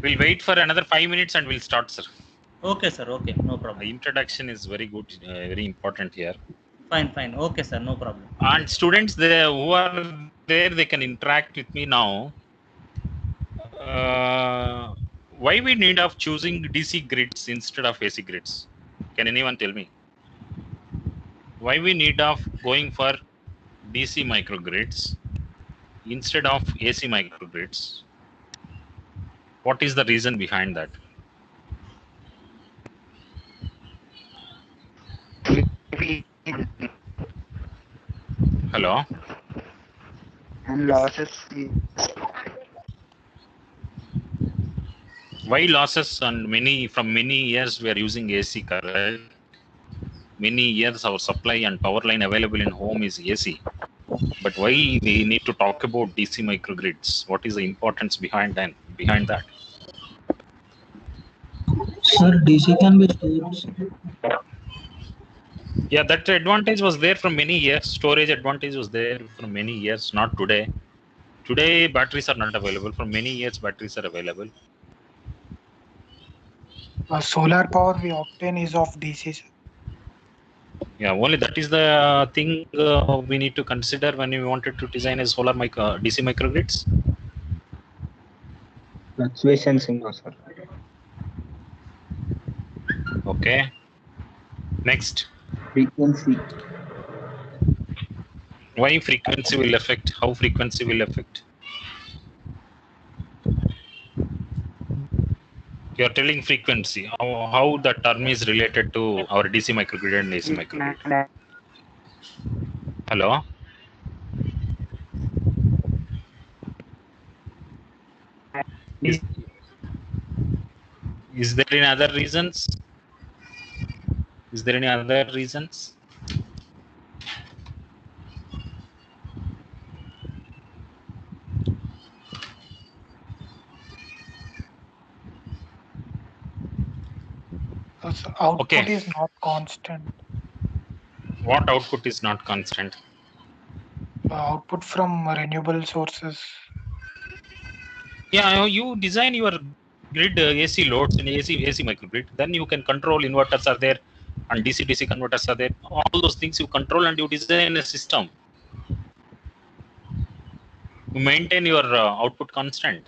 We'll wait for another 5 minutes and we'll start, sir. Okay, sir. Okay, no The problem. introduction is very good, very important here. Fine, fine. Okay, sir. No problem. And students who are there, they can interact with me now. Why we need of choosing DC grids instead of AC grids? Can anyone tell me? Why we need of going for DC microgrids instead of AC microgrids? What is the reason behind that? Hello? And losses. Why losses? And from many years we are using AC, correct? Many years our supply and power line available in home is AC. But why we need to talk about DC microgrids? What is the importance behind that? Sir, DC can be stored. Yeah, that advantage was there for many years. Storage advantage was there for many years, not today. Today, batteries are not available. For many years, batteries are available. Solar power we obtain is of DC. Yeah, only that is the thing we need to consider when we wanted to design a solar DC microgrids. Fluctuations in sir. Okay. Next. Frequency. Why frequency will affect? How frequency will affect? You are telling frequency. How the term is related to our DC microgrid and AC microgrid. Hello. Is there any other reasons? Is there any other reasons? So output Okay. is not constant. What output is not constant? Output from renewable sources. Yeah, you design your grid AC loads in AC microgrid. Then you can control inverters are there and DC converters are there. All those things you control and you design a system. You maintain your output constant.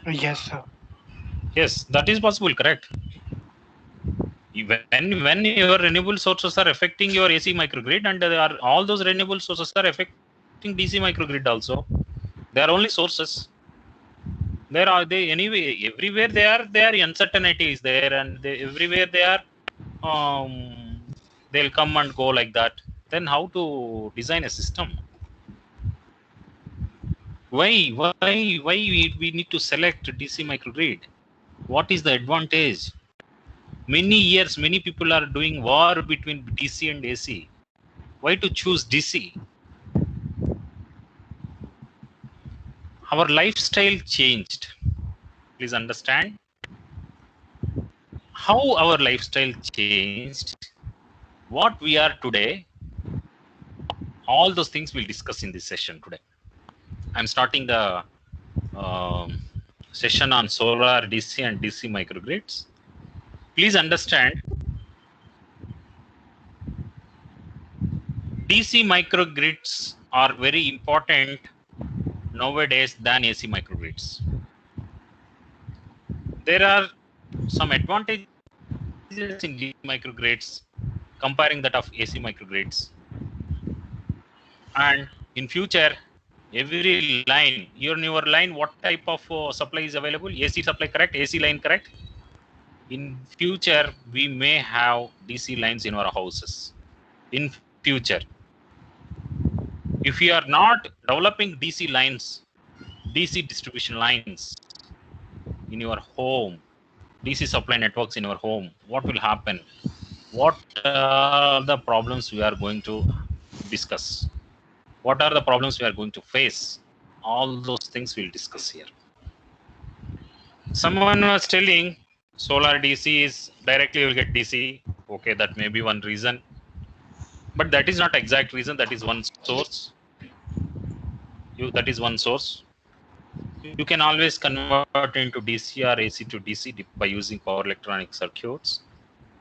Yes, sir. Yes, that is possible, correct? When your renewable sources are affecting your AC microgrid and all those renewable sources are affecting DC microgrid also. They are only sources. There are they anyway. Everywhere they are uncertainty is there, and everywhere they are they'll come and go like that. Then how to design a system? Why we need to select DC microgrid? What is the advantage? Many years, many people are doing war between DC and AC. Why to choose DC? Our lifestyle changed. Please understand how our lifestyle changed. What we are today, all those things we'll discuss in this session today. I'm starting the session on solar DC and DC microgrids. Please understand, DC microgrids are very important nowadays than AC microgrids. There are some advantages in DC microgrids comparing that of AC microgrids. And in future, every line, your line, what type of supply is available? AC supply, correct? AC line, correct? In future, we may have DC lines in our houses. In future, if we are not developing DC lines, DC distribution lines in your home, DC supply networks in your home, what will happen? What are the problems we are going to discuss? What are the problems we are going to face? All those things we'll discuss here. Someone was telling solar DC is directly you'll get DC. Okay, that may be one reason. But that is not exact reason. That is one source. That is one source. You can always convert into DC or AC to DC by using power electronic circuits.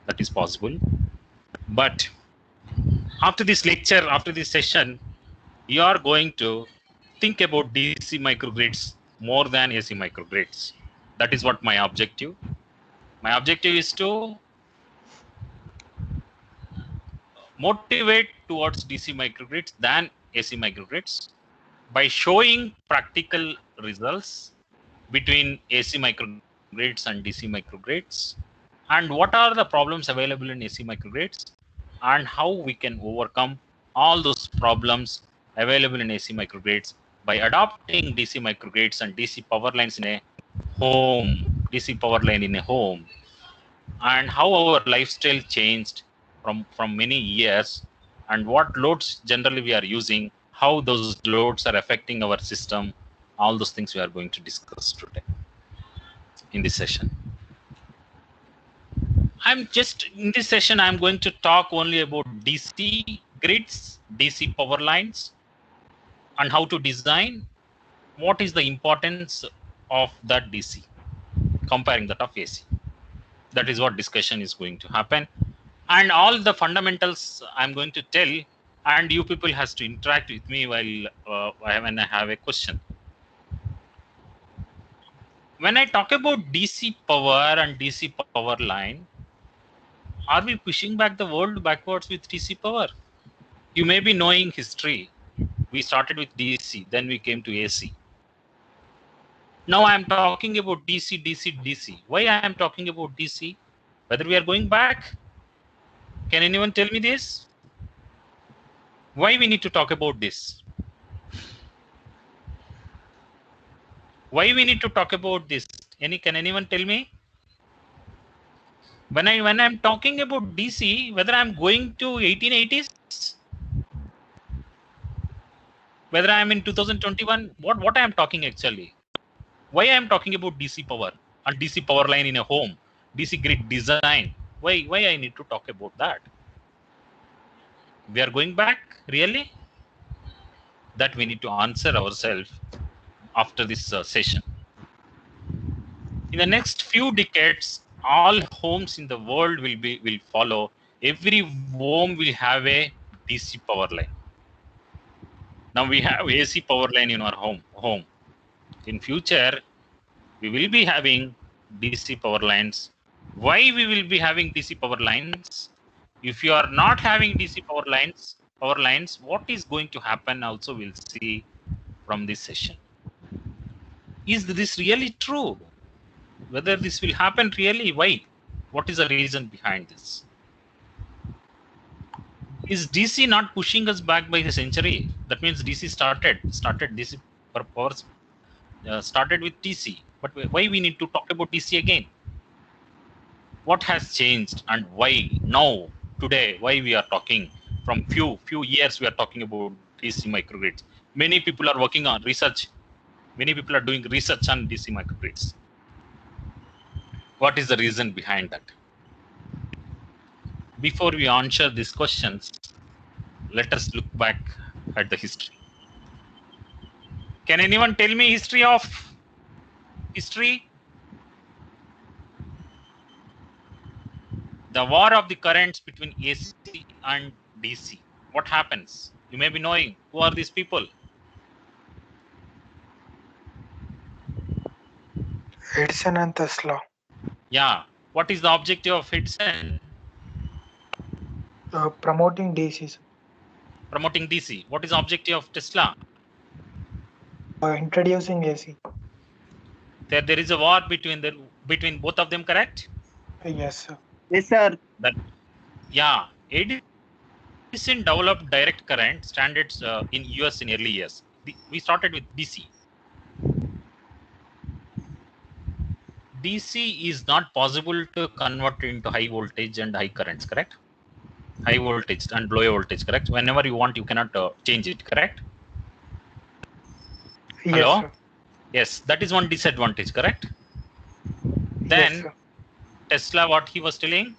That is possible. But after this lecture, after this session, you are going to think about DC microgrids more than AC microgrids. That is what my objective. My objective is to motivate towards DC microgrids than AC microgrids by showing practical results between AC microgrids and DC microgrids, and what are the problems available in AC microgrids, and how we can overcome all those problems available in AC microgrids by adopting DC microgrids and DC power lines in a home, DC power line in a home, and how our lifestyle changed from many years, and what loads generally we are using, how those loads are affecting our system. All those things we are going to discuss today in this session. In this session, I'm going to talk only about DC grids, DC power lines, and how to design. What is the importance of that DC comparing that of AC? That is what discussion is going to happen. And all the fundamentals I'm going to tell, and you people has to interact with me while when I have a question. When I talk about DC power and DC power line, are we pushing back the world backwards with DC power? You may be knowing history. We started with DC, then we came to AC. Now I am talking about DC, DC, DC. Why I am talking about DC? Whether we are going back? Can anyone tell me this? Why we need to talk about this? Why we need to talk about this? Can anyone tell me? When I'm talking about DC, whether I'm going to 1880s, whether I'm in 2021, what I am talking actually? Why I am talking about DC power and DC power line in a home, DC grid design? Why I need to talk about that? We are going back, really? That we need to answer ourselves after this session. In the next few decades, all homes in the world will follow. Every home will have a DC power line. Now we have AC power line in our home. In future, we will be having DC power lines. Why we will be having DC power lines? If you are not having DC power lines, what is going to happen also we'll see from this session. Is this really true? Whether this will happen really? Why? What is the reason behind this? Is DC not pushing us back by a century? That means DC started DC powers started with DC. But why we need to talk about DC again? What has changed, and why now, today, why we are talking? From few years we are talking about DC microgrids. Many people are working on research. Many people are doing research on DC microgrids. What is the reason behind that? Before we answer these questions, let us look back at the history. Can anyone tell me history? The war of the currents between AC and DC. What happens? You may be knowing. Who are these people? Edison and Tesla. Yeah. What is the objective of Edison? Promoting DC. Promoting DC. What is the objective of Tesla? Introducing AC. There is a war between both of them, correct? Yes, sir. Yes, sir. Edison developed direct current standards in US in early years. We started with DC. DC is not possible to convert into high voltage and high currents, correct? High voltage and low voltage, correct? Whenever you want, you cannot change it, correct? Yes, Hello? sir. Yes, that is one disadvantage, correct? Then Yes, sir. Tesla, what he was telling,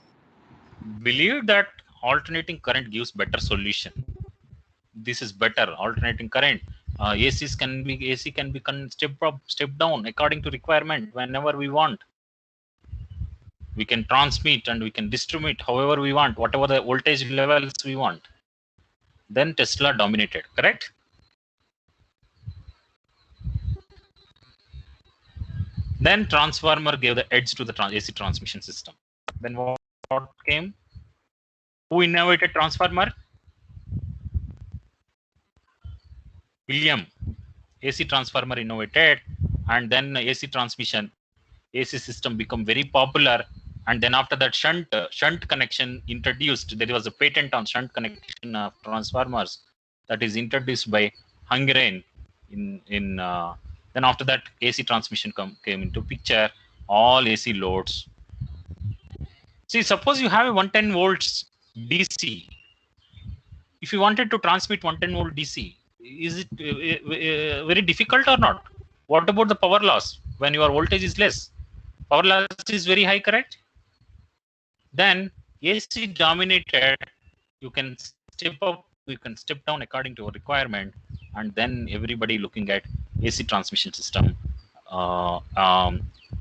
believed that alternating current gives better solution. This is better. Alternating current AC can be step up, step down according to requirement whenever we want. We can transmit and we can distribute however we want, whatever the voltage levels we want. Then Tesla dominated, correct? Then transformer gave the edge to the AC transmission system. Then what came? Who innovated transformer? William. AC transformer innovated, and then AC transmission, AC system become very popular. And then after that, shunt connection introduced. There was a patent on shunt connection of transformers that is introduced by Hungarian. Then after that, AC transmission came into picture. All AC loads. See, suppose you have a 110 volts DC. If you wanted to transmit 110 volt DC, is it very difficult or not? What about the power loss when your voltage is less? Power loss is very high, correct? Then AC dominated. You can step up, you can step down according to your requirement, and then everybody looking at AC transmission system.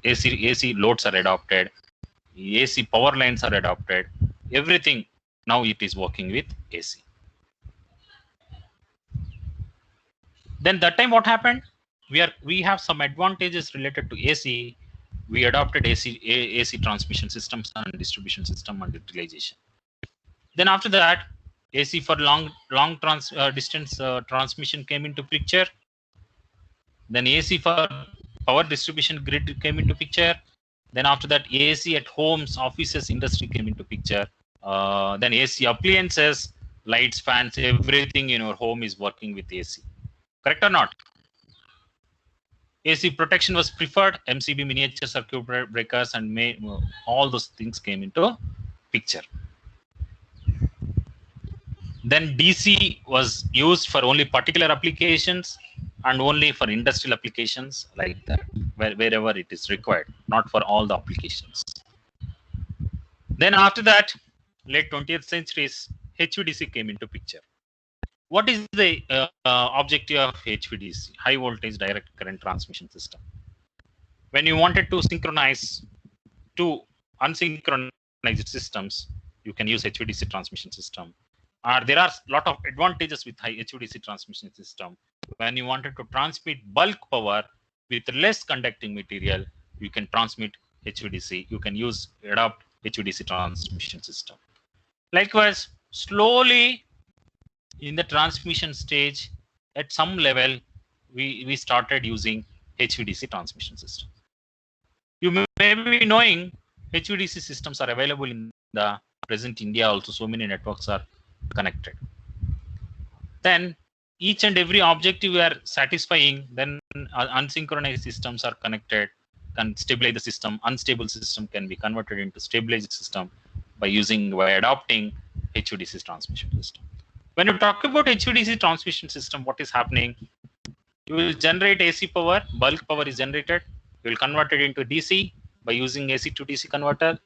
AC loads are adopted. AC power lines are adopted. Everything now it is working with AC. Then that time what happened? We have some advantages related to AC. We adopted AC transmission systems and distribution system and utilization. Then after that, AC for long distance transmission came into picture. Then AC for power distribution grid came into picture. Then after that, AC at homes, offices, industry came into picture. Then AC appliances, lights, fans, everything in your home is working with AC. Correct or not? AC protection was preferred. MCB miniature circuit breakers and all those things came into picture. Then DC was used for only particular applications and only for industrial applications, like that, wherever it is required, not for all the applications. Then after that, late 20th centuries, HVDC came into picture. What is the objective of HVDC, high voltage direct current transmission system? When you wanted to synchronize two unsynchronized systems, you can use HVDC transmission system. There are a lot of advantages with high HVDC transmission system. When you wanted to transmit bulk power with less conducting material, you can transmit HVDC. You can adopt HVDC transmission system. Likewise, slowly in the transmission stage, at some level, we started using HVDC transmission system. You may be knowing HVDC systems are available in the present India also. So many networks are connected. Then each and every objective we are satisfying, then unsynchronized systems are connected, can stabilize the system. Unstable system can be converted into stabilized system by adopting HVDC transmission system. When you talk about HVDC transmission system, what is happening? You will generate AC power, bulk power is generated. You will convert it into DC by using AC to DC converter.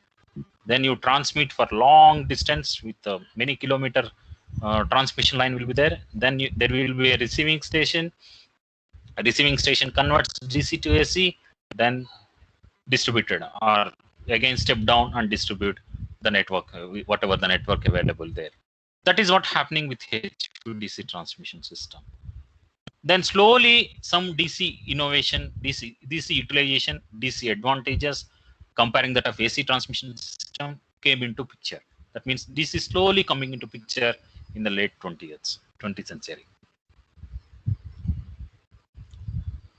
Then you transmit for long distance with many kilometer transmission line will be there. Then there will be a receiving station. A receiving station converts DC to AC, then distributed, or again step down and distribute the network, whatever the network available there. That is what happening with HVDC transmission system. Then slowly some DC innovation, DC utilization, DC advantages, comparing that of AC transmission system came into picture. That means DC slowly coming into picture in the late 20th century.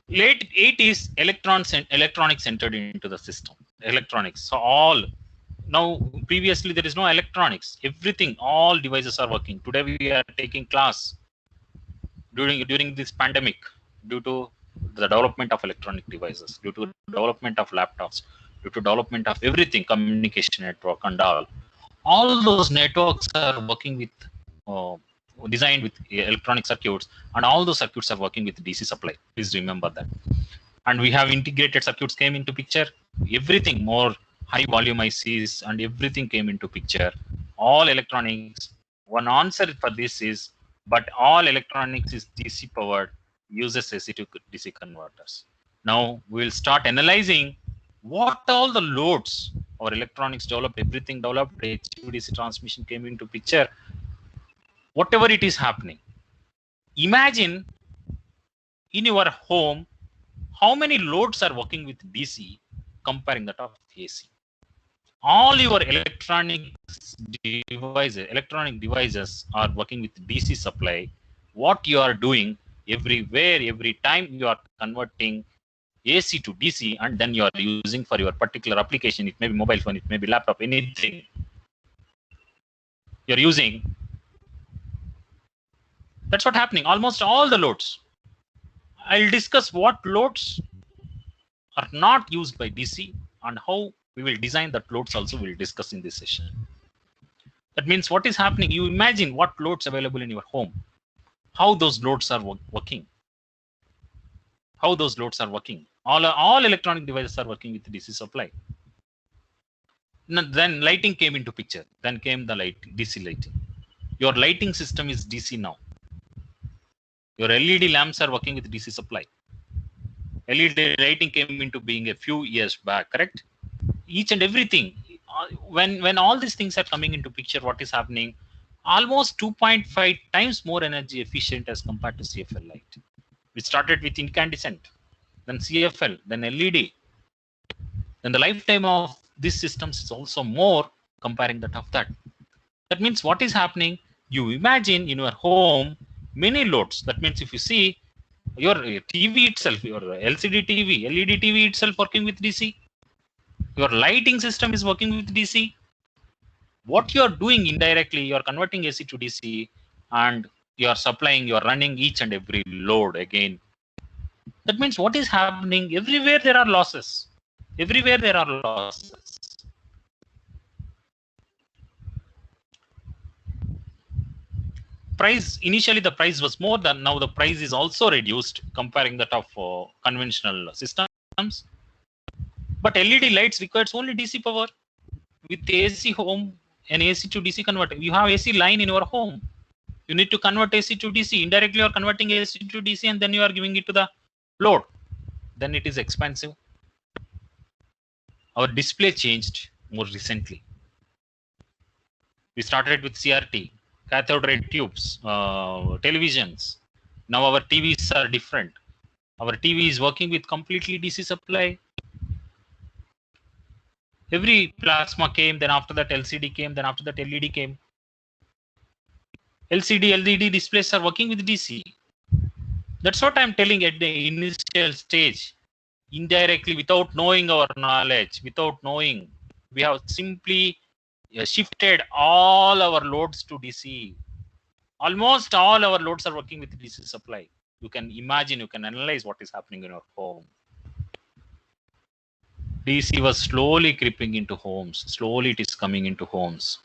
Late 80s, electronics entered into the system. Electronics. So now previously there is no electronics. Everything, all devices are working. Today we are taking class during this pandemic, due to the development of electronic devices, due to development of laptops, due to development of everything, communication network and all those networks are working with designed with electronic circuits, and all those circuits are working with DC supply. Please remember that. And we have integrated circuits came into picture. Everything, more high volume ICs and everything came into picture. All electronics. One answer for this is, but all electronics is DC powered. uses AC to DC converters. Now we'll start analyzing what all the loads our electronics developed, everything developed, HVDC transmission came into picture, whatever it is happening. Imagine in your home, how many loads are working with DC comparing that of AC. All your electronic devices are working with DC supply. What you are doing everywhere, every time you are converting AC to DC, and then you are using for your particular application. It may be mobile phone, it may be laptop, anything you're using. That's what happening. Almost all the loads. I'll discuss what loads are not used by DC and how we will design that loads also we'll discuss in this session. That means what is happening, you imagine what loads available in your home, how those loads are working. How those loads are working. All electronic devices are working with DC supply. Then lighting came into picture. Then came the DC lighting. Your lighting system is DC now. Your LED lamps are working with DC supply. LED lighting came into being a few years back, correct? Each and everything. When all these things are coming into picture, what is happening? Almost 2.5 times more energy efficient as compared to CFL light. We started with incandescent, then CFL, then LED. Then the lifetime of these systems is also more comparing that of that. That means what is happening? You imagine in your home many loads. That means if you see your TV itself, your LCD TV, LED TV itself working with DC. Your lighting system is working with DC. What you are doing indirectly, you are converting AC to DC, and you are supplying, you are running each and every load again. That means what is happening? Everywhere there are losses. Everywhere there are losses. Price, initially the price was more than, now the price is also reduced comparing that of conventional systems. But LED lights requires only DC power. With AC home, an AC to DC converter, you have AC line in your home. You need to convert AC to DC. Indirectly, you are converting AC to DC, and then you are giving it to the load. Then it is expensive. Our display changed more recently. We started with CRT, cathode ray tubes, televisions. Now our TVs are different. Our TV is working with completely DC supply. Every plasma came, then after that LCD came, then after that LED came. LCD, LED displays are working with DC. That's what I'm telling at the initial stage. Indirectly, without knowing our knowledge, without knowing, we have simply shifted all our loads to DC. Almost all our loads are working with DC supply. You can imagine, you can analyze what is happening in your home. DC was slowly creeping into homes. Slowly it is coming into homes.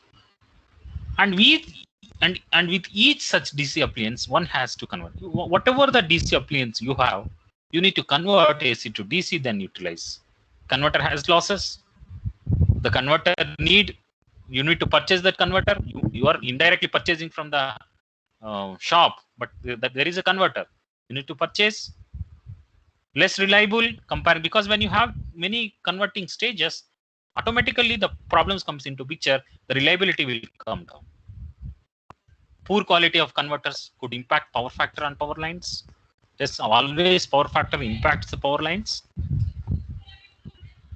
And with each such DC appliance, one has to convert. Whatever the DC appliance you have, you need to convert AC to DC, then utilize. Converter has losses. The converter you need to purchase that converter. You are indirectly purchasing from the shop, but there is a converter. You need to purchase. Less reliable compared, because when you have many converting stages, automatically the problems comes into picture. The reliability will come down. Poor quality of converters could impact power factor on power lines. Yes, always power factor impacts the power lines.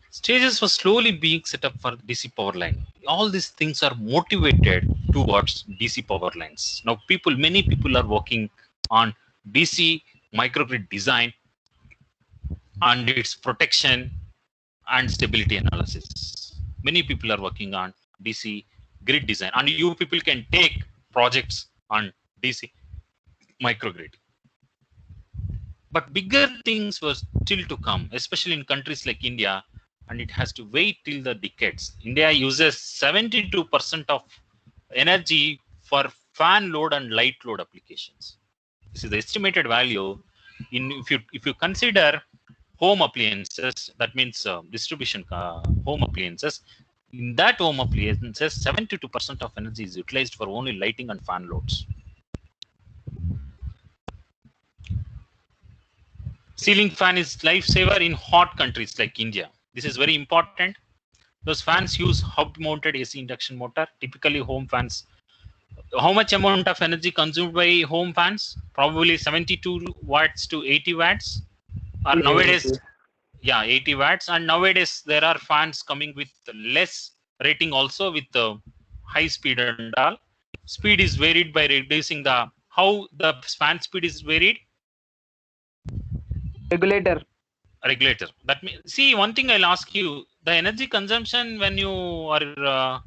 Stages were slowly being set up for DC power line. All these things are motivated towards DC power lines. Now many people are working on DC microgrid design and its protection and stability analysis. Many people are working on DC grid design, and you people can take projects on DC microgrid. But bigger things were still to come, especially in countries like India, and it has to wait till the decades. India uses 72% of energy for fan load and light load applications. This is the estimated value. If you consider home appliances, that means distribution home appliances. In that home appliances, 72% of energy is utilized for only lighting and fan loads. Ceiling fan is lifesaver in hot countries like India. This is very important. Those fans use hub-mounted AC induction motor. Typically, home fans. How much amount of energy consumed by home fans? Probably 72 watts to 80 watts. Or nowadays, yeah, 80 watts. And nowadays, there are fans coming with less rating also with the high speed and all. Speed is varied by reducing the, how the fan speed is varied? Regulator. That means, see, one thing I'll ask you, the energy consumption when you are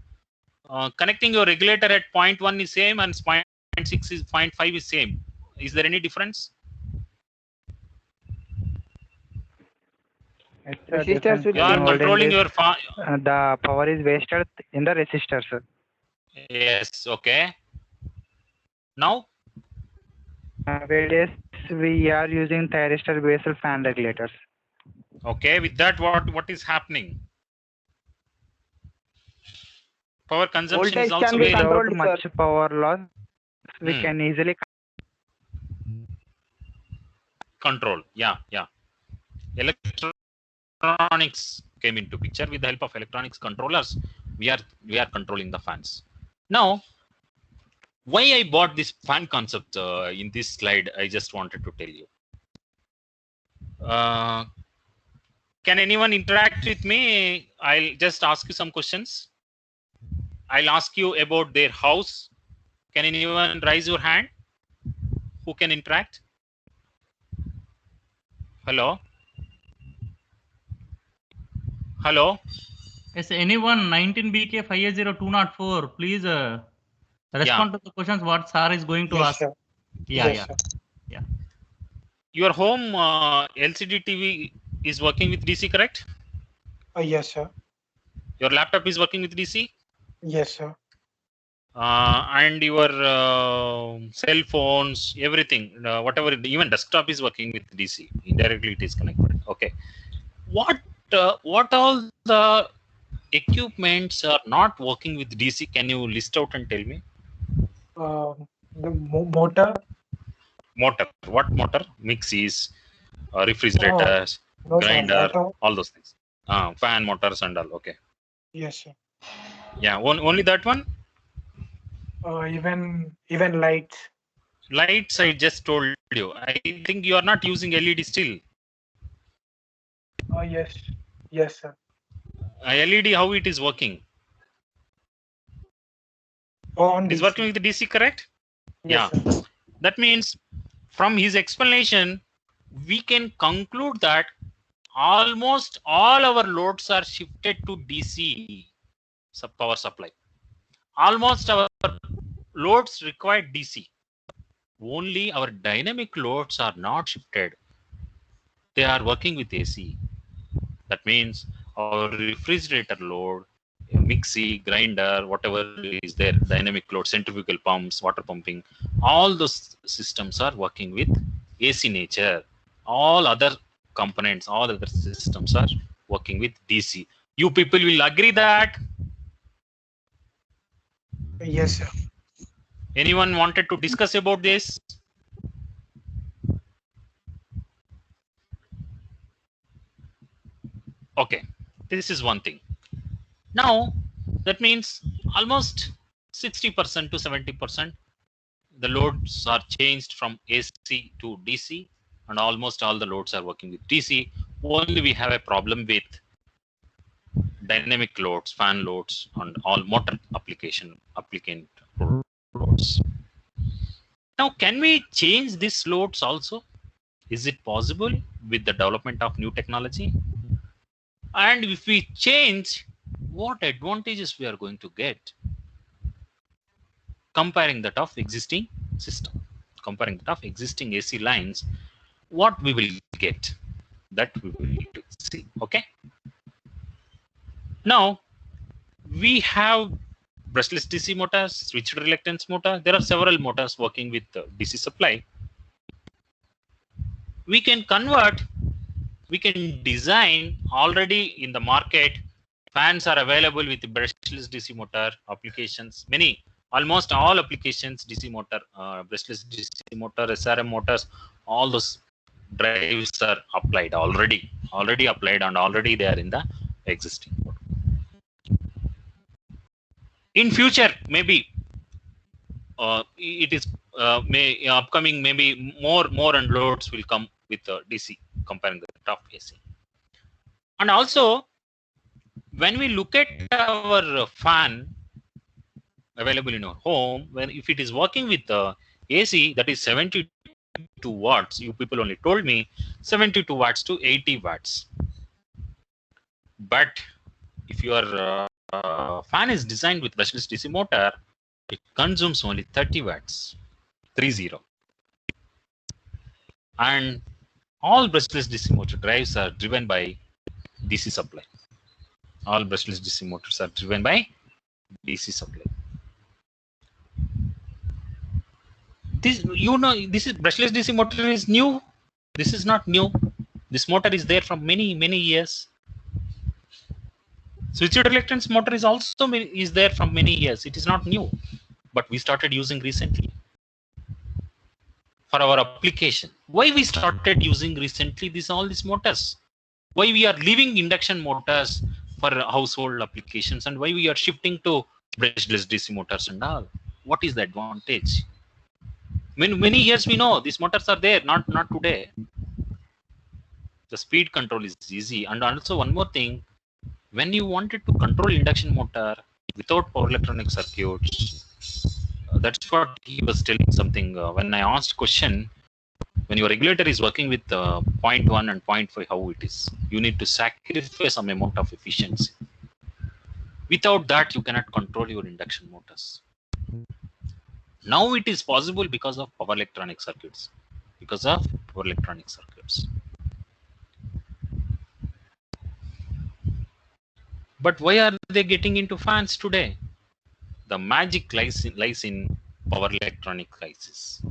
connecting your regulator at 0.1 is same and 0.6 is 0.5 is same. Is there any difference? Resistors will You are controlling your the power is wasted in the resistors. Yes, okay. Now? Nowadays, we are using thyristor based fan regulators. Okay, with that, what is happening? Power consumption Voltage is also can be very controlled, much power loss. We can easily control. Yeah. Electronics came into picture. With the help of electronics controllers, we are controlling the fans. Now, why I bought this fan concept in this slide, I just wanted to tell you. Can anyone interact with me? I'll just ask you some questions. I'll ask you about their house. Can anyone raise your hand? Who can interact? Hello? Hello? Yes, anyone 19 BK 50204, please respond to the questions what sir is going to Yes, ask. sir. Yeah, Yes, yeah. sir. Yeah. Your home LCD TV is working with DC, correct? Yes, sir. Your laptop is working with DC? Yes, sir. And your cell phones, everything, whatever, even desktop is working with DC. Indirectly, it is connected. Okay. What all the equipments are not working with DC? Can you list out and tell me? The motor. Motor. What motor? Mixies, refrigerators, No, sir. grinder, Motor. all those things. Fan motors and all. Okay. Yes, sir. Yeah. Only that one. Even lights. Lights, I just told you. I think you are not using LED still. Yes. Yes, sir. LED, how it is working? On It is DC. working with the DC, correct? Yes, Yeah. sir. That means from his explanation, we can conclude that almost all our loads are shifted to DC power supply. Almost our loads require DC. Only our dynamic loads are not shifted. They are working with AC. That means our refrigerator load, mixie, grinder, whatever is there, dynamic load, centrifugal pumps, water pumping, all those systems are working with AC nature. All other components, all other systems are working with DC. You people will agree that? Yes, sir. Anyone wanted to discuss about this? Okay, this is one thing. Now, that means almost 60% to 70% the loads are changed from AC to DC, and almost all the loads are working with DC. Only we have a problem with dynamic loads, fan loads, and all motor applicant loads. Now, can we change these loads also? Is it possible with the development of new technology? And if we change, what advantages we are going to get? Comparing that of existing system, comparing that of existing AC lines, what we will get, that we will see. Okay. Now we have brushless DC motors, switched reluctance motor. There are several motors working with DC supply. We can convert, we can design already in the market. Fans are available with brushless DC motor applications. Many, almost all applications, DC motor, brushless DC motor, SRM motors, all those drives are applied already applied, and already they are in the existing motor. In future, maybe it is upcoming, maybe more and loads will come with DC comparing the top AC. And also, when we look at our fan available in our home, when if it is working with the AC, that is 72 watts. You people only told me 72 watts to 80 watts. But if your fan is designed with brushless DC motor, it consumes only 30 watts, 30. And all brushless DC motor drives are driven by DC supply. All brushless DC motors are driven by DC supply. This, this is brushless DC motor is new. This is not new. This motor is there from many years. Switched reluctance motor is also there from many years. It is not new, but we started using recently for our application. Why we started using recently all these motors? Why we are leaving induction motors for household applications, and why we are shifting to brushless DC motors and all? What is the advantage? Many years we know these motors are there, not today. The speed control is easy, and also one more thing. When you wanted to control induction motor without power electronic circuits, that's what he was telling something. When I asked question, when your regulator is working with 0.1 and 0.5, how it is? You need to sacrifice some amount of efficiency. Without that, you cannot control your induction motors. Now it is possible because of power electronic circuits. But why are they getting into fans today? The magic lies in power electronic ICs.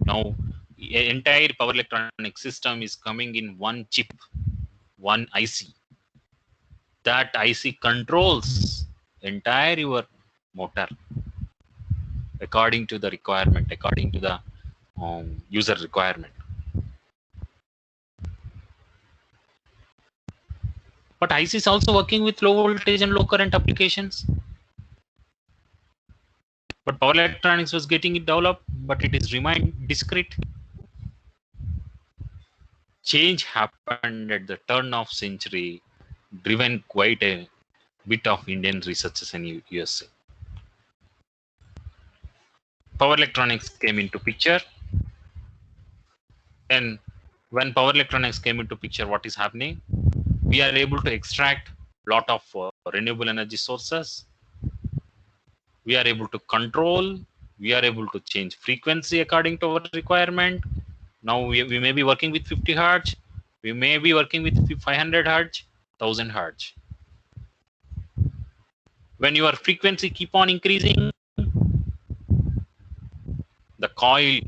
Now, entire power electronic system is coming in one chip, one IC. That IC controls entire your motor according to the requirement, according to the user requirement. But IC is also working with low voltage and low current applications. But power electronics was getting it developed, but it is remained discrete. Change happened at the turn of century, driven quite a bit of Indian researchers in USA. Power electronics came into picture, and when power electronics came into picture, what is happening? We are able to extract lot of renewable energy sources. We are able to control. We are able to change frequency according to our requirement. Now we may be working with 50 Hertz. We may be working with 500 Hertz, 1000 Hertz. When your frequency keep on increasing, the coil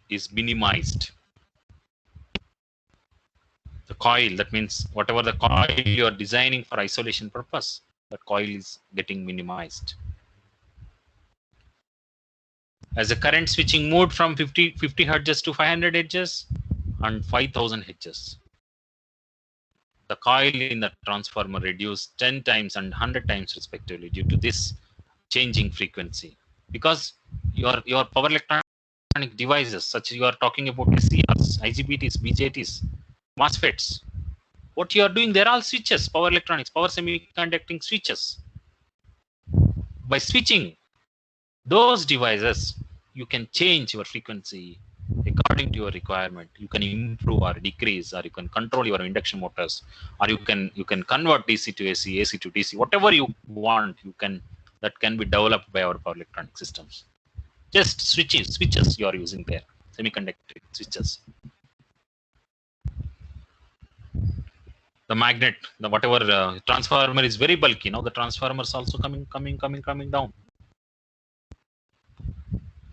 is minimized. The coil, that means whatever the coil you are designing for isolation purpose, the coil is getting minimized. As the current switching moved from 50 Hertz to 500 Hz and 5000 Hz, the coil in the transformer reduced 10 times and 100 times respectively due to this changing frequency. Because your power electronic devices, such as you are talking about SCRs, IGBTs, BJTs, MOSFETs, what you are doing, they're all switches, power electronics, power semiconducting switches. By switching those devices, you can change your frequency according to your requirement. You can improve or decrease, or you can control your induction motors, or you can convert DC to AC, AC to DC, whatever you want. That can be developed by our power electronic systems. Just switches you are using there, semiconductor switches. The magnet, the whatever transformer is very bulky. Now the transformers also coming down.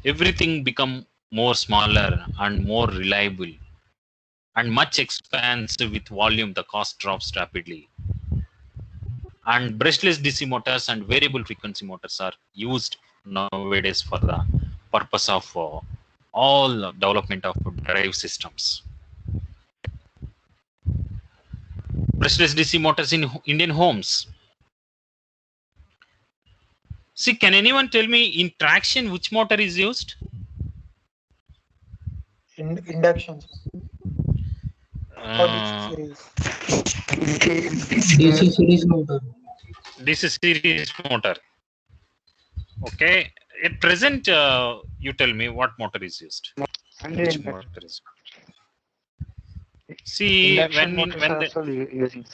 Everything become more smaller and more reliable and much expansive with volume. The cost drops rapidly. And brushless DC motors and variable frequency motors are used nowadays for the purpose of all development of drive systems. Brushless DC motors in Indian homes. See, can anyone tell me in traction which motor is used? Induction, sir. Or DC Uh, series. DC series motor. DC series motor. Okay. At present, you tell me what motor is used. And Which induction motor is? See, when motors when are the, also using.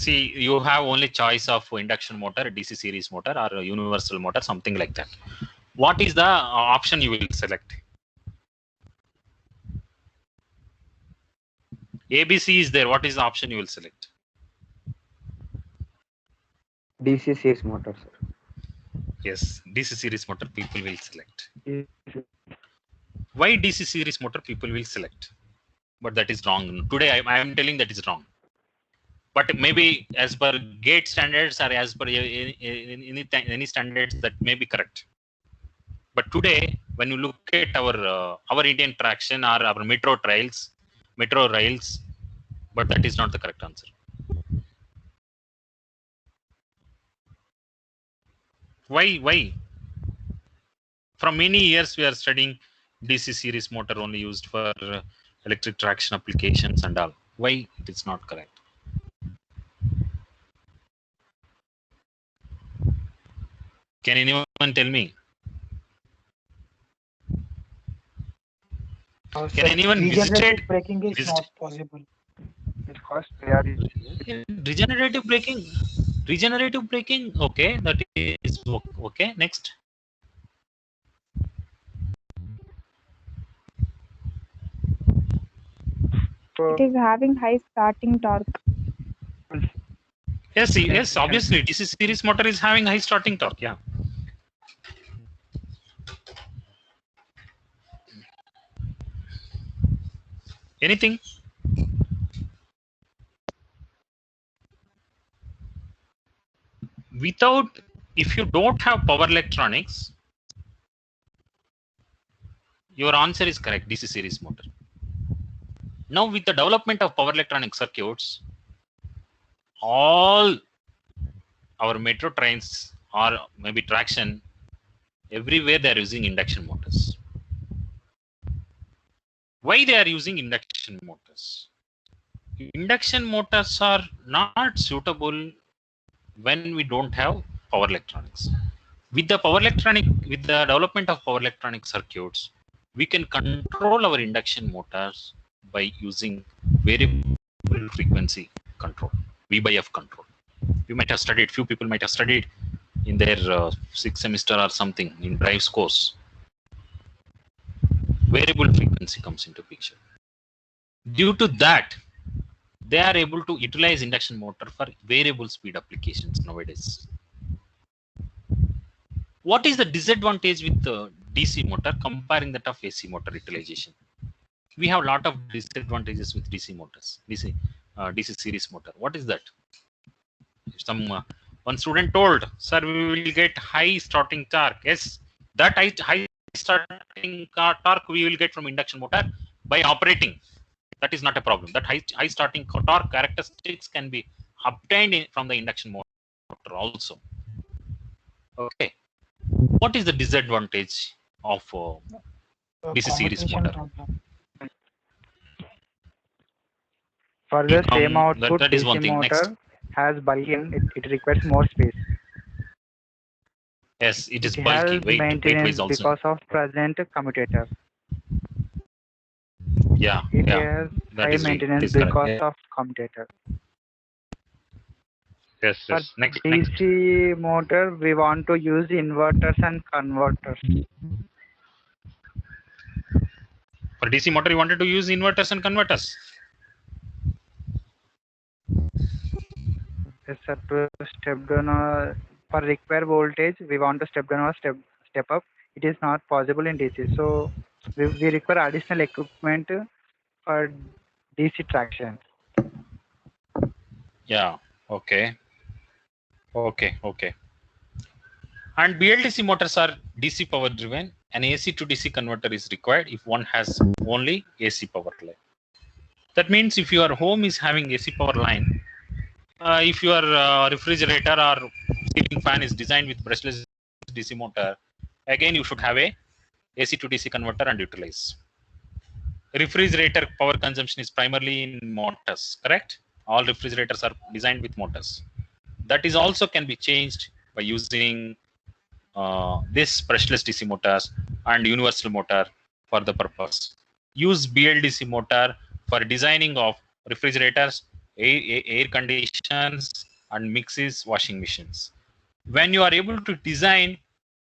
see, you have only choice of induction motor, DC series motor, or a universal motor, something like that. What is the option you will select? ABC is there. What is the option you will select? DC series motors. Yes, DC series motor people will select. Yes. Why DC series motor people will select? But that is wrong. Today I am telling that is wrong. But maybe as per gate standards or as per any standards that may be correct. But today, when you look at our Indian traction or our metro rails, but that is not the correct answer. Why? From many years we are studying DC series motor only used for electric traction applications and all. Why it is not correct? Can anyone tell me? Can Sir, anyone regenerative visited? braking is visit- not possible. Because they are Regenerative braking. Okay, that is okay. Next. It is having high starting torque. Yes. Obviously, DC series motor is having high starting torque. Yeah. Anything? If you don't have power electronics, your answer is correct. DC series motor. Now, with the development of power electronic circuits, all our metro trains or maybe traction, everywhere they are using induction motors. Why they are using induction motors? Induction motors are not suitable when we don't have power electronics. With the development of power electronic circuits, we can control our induction motors by using variable frequency control, V by F control. You might have studied, few people might have studied in their sixth semester or something in drives course. Variable frequency comes into picture. Due to that, they are able to utilize induction motor for variable speed applications nowadays. What is the disadvantage with the DC motor comparing that of AC motor utilization? We have a lot of disadvantages with DC motors, DC series motor. What is that? One student told, "Sir, we will get high starting torque." Yes, that high starting torque we will get from induction motor by operating. That is not a problem. That high starting torque characteristics can be obtained from the induction motor also. Okay. What is the disadvantage of DC series Competition motor? problem. for the same that output. is DC one thing. Next. motor has bulking. It requires more space. Yes, it is It bulky. has Weight maintenance also. because of present commutator. Yeah. It Yeah. has That high is maintenance correct. because Yeah. of commutator. Yes. For Next. DC motor, we want to use inverters and converters. For DC motor, you wanted to use inverters and converters. Yes, sir. To step down for required voltage, we want to step down or step up. It is not possible in DC. So we require additional equipment for DC traction. Yeah. Okay. And BLDC motors are DC power driven. an AC to DC converter is required if one has only AC power line. That means if your home is having AC power line, if your refrigerator or ceiling fan is designed with brushless DC motor, again you should have a AC to DC converter and utilize. Refrigerator power consumption is primarily in motors, correct? All refrigerators are designed with motors. That is also can be changed by using this brushless DC motors and universal motor for the purpose. Use BLDC motor for designing of refrigerators, air conditioners, and mixes, washing machines. When you are able to design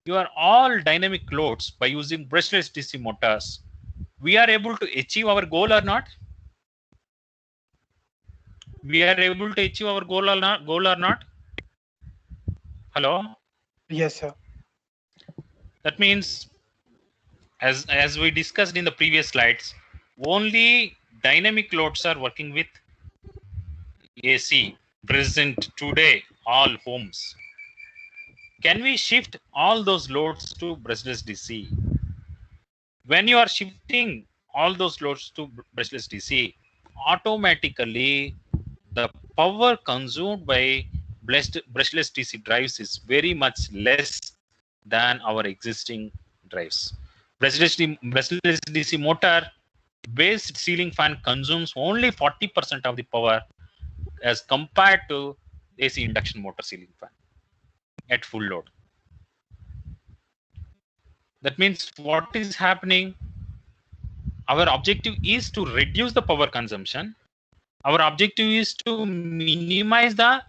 your all dynamic loads by using brushless DC motors, we are able to achieve our goal or not? We are able to achieve our goal or not? Hello? Yes, sir. That means, as we discussed in the previous slides, only dynamic loads are working with AC present today, all homes. Can we shift all those loads to brushless DC? When you are shifting all those loads to brushless DC, automatically the power consumed by brushless DC drives is very much less than our existing drives. Brushless DC motor based ceiling fan consumes only 40% of the power as compared to AC induction motor ceiling fan at full load. That means what is happening? Our objective is to reduce the power consumption. Our objective is to minimize the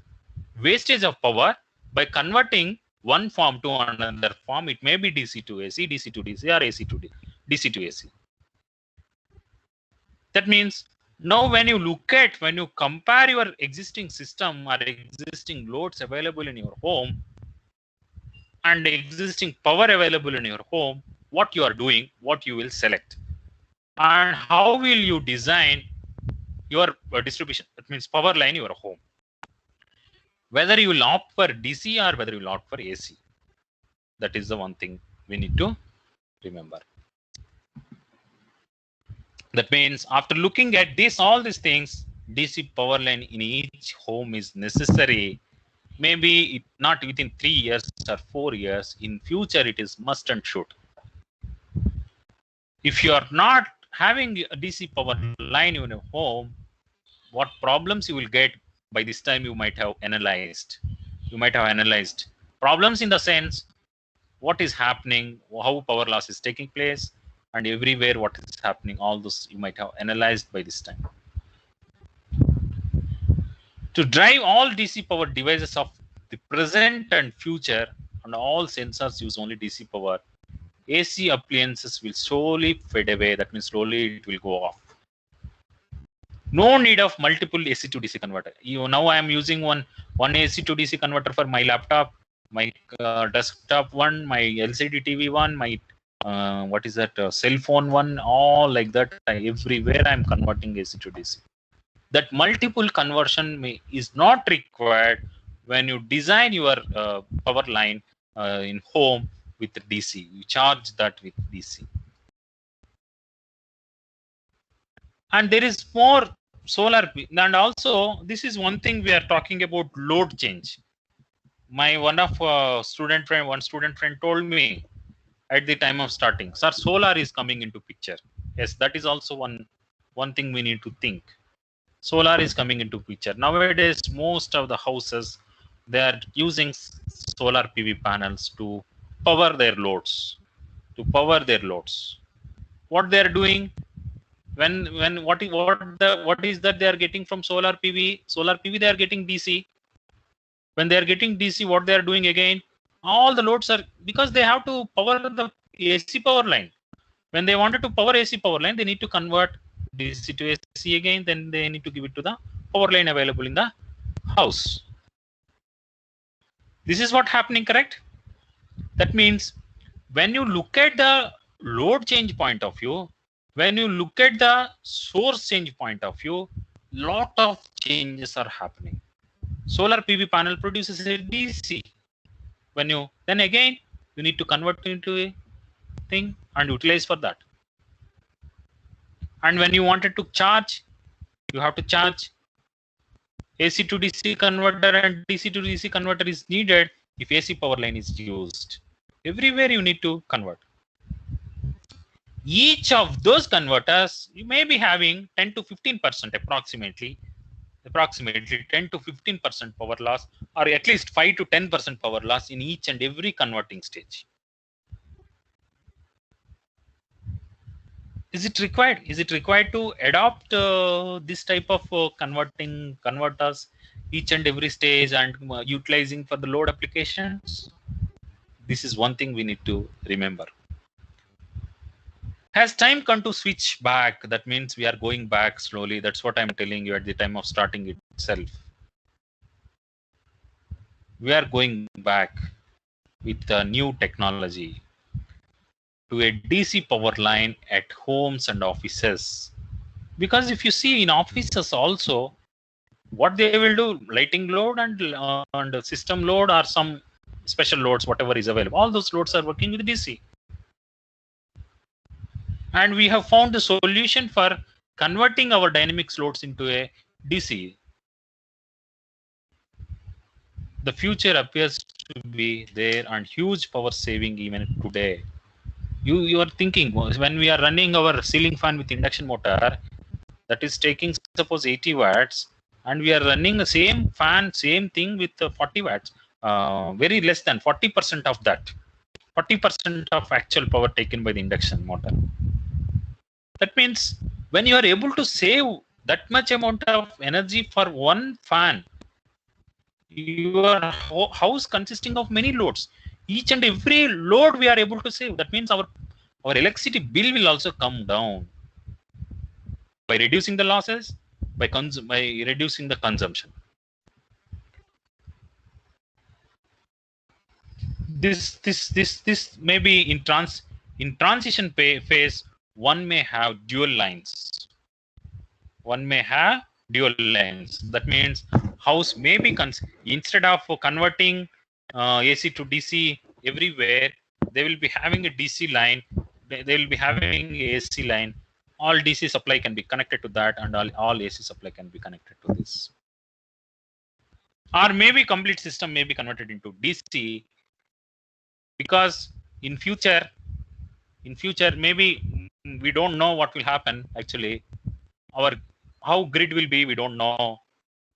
wastage of power by converting one form to another form. It may be DC to AC, DC to DC, or AC to DC to AC. That means now when you compare your existing system or existing loads available in your home and existing power available in your home, what you are doing, what you will select, and how will you design your distribution, that means power line, your home. Whether you will opt for DC or whether you will opt for AC. That is the one thing we need to remember. That means after looking at all these things, DC power line in each home is necessary. Maybe not within 3 years or 4 years. In future, it is must and should. If you are not having a DC power line in your home, what problems you will get by this time you might have analyzed. You might have analyzed problems in the sense what is happening, how power loss is taking place, and everywhere what is happening. All those you might have analyzed by this time. To drive all DC power devices of the present and future, and all sensors use only DC power, AC appliances will slowly fade away. That means slowly it will go off. No need of multiple AC to DC converter. Now I am using one AC to DC converter for my laptop, my desktop one, my LCD TV one, my cell phone one, all like that. Everywhere I am converting AC to DC. That multiple conversion is not required when you design your power line in home with DC. You charge that with DC. And there is more solar, and also this is one thing we are talking about, load change. One student friend told me at the time of starting, sir, solar is coming into picture. Yes, that is also one thing we need to think. Solar is coming into picture. Nowadays, most of the houses, they are using solar PV panels to power their loads. What they are doing, what is that they are getting from solar PV? Solar PV, they are getting DC. When they are getting DC, what they are doing again? All the loads are, because they have to power the AC power line. When they wanted to power AC power line, they need to convert DC to AC again. Then they need to give it to the power line available in the house. This is what happening, correct? That means when you look at the load change point of view, when you look at the source change point of view, lot of changes are happening. Solar PV panel produces a DC. Then again, you need to convert into a thing and utilize for that. And when you wanted to charge, you have to charge. AC to DC converter and DC to DC converter is needed if AC power line is used. Everywhere you need to convert. Each of those converters, you may be having 10 to 15% approximately 10 to 15% power loss, or at least 5 to 10% power loss in each and every converting stage. Is it required? Is it required to adopt this type of converters each and every stage and utilizing for the load applications? This is one thing we need to remember. Has time come to switch back? That means we are going back slowly. That's what I'm telling you at the time of starting itself. We are going back with a new technology to a DC power line at homes and offices. Because if you see in offices also, what they will do, lighting load and system load or some special loads, whatever is available, all those loads are working with DC. And we have found the solution for converting our dynamics loads into a DC. The future appears to be there and huge power saving even today. You are thinking, when we are running our ceiling fan with induction motor, that is taking suppose 80 watts, and we are running the same fan, same thing with 40 watts, very less than 40% of that. 40% of actual power taken by the induction motor. That means when you are able to save that much amount of energy for one fan, your house consisting of many loads. Each and every load we are able to save. That means our electricity bill will also come down by reducing the losses, by reducing the consumption. This may be in transition phase. One may have dual lines. That means house may be instead of converting AC to DC everywhere, they will be having a DC line. They will be having AC line. All DC supply can be connected to that, and all AC supply can be connected to this. Or maybe complete system may be converted into DC, because in future maybe we don't know what will happen. Actually, how grid will be, we don't know.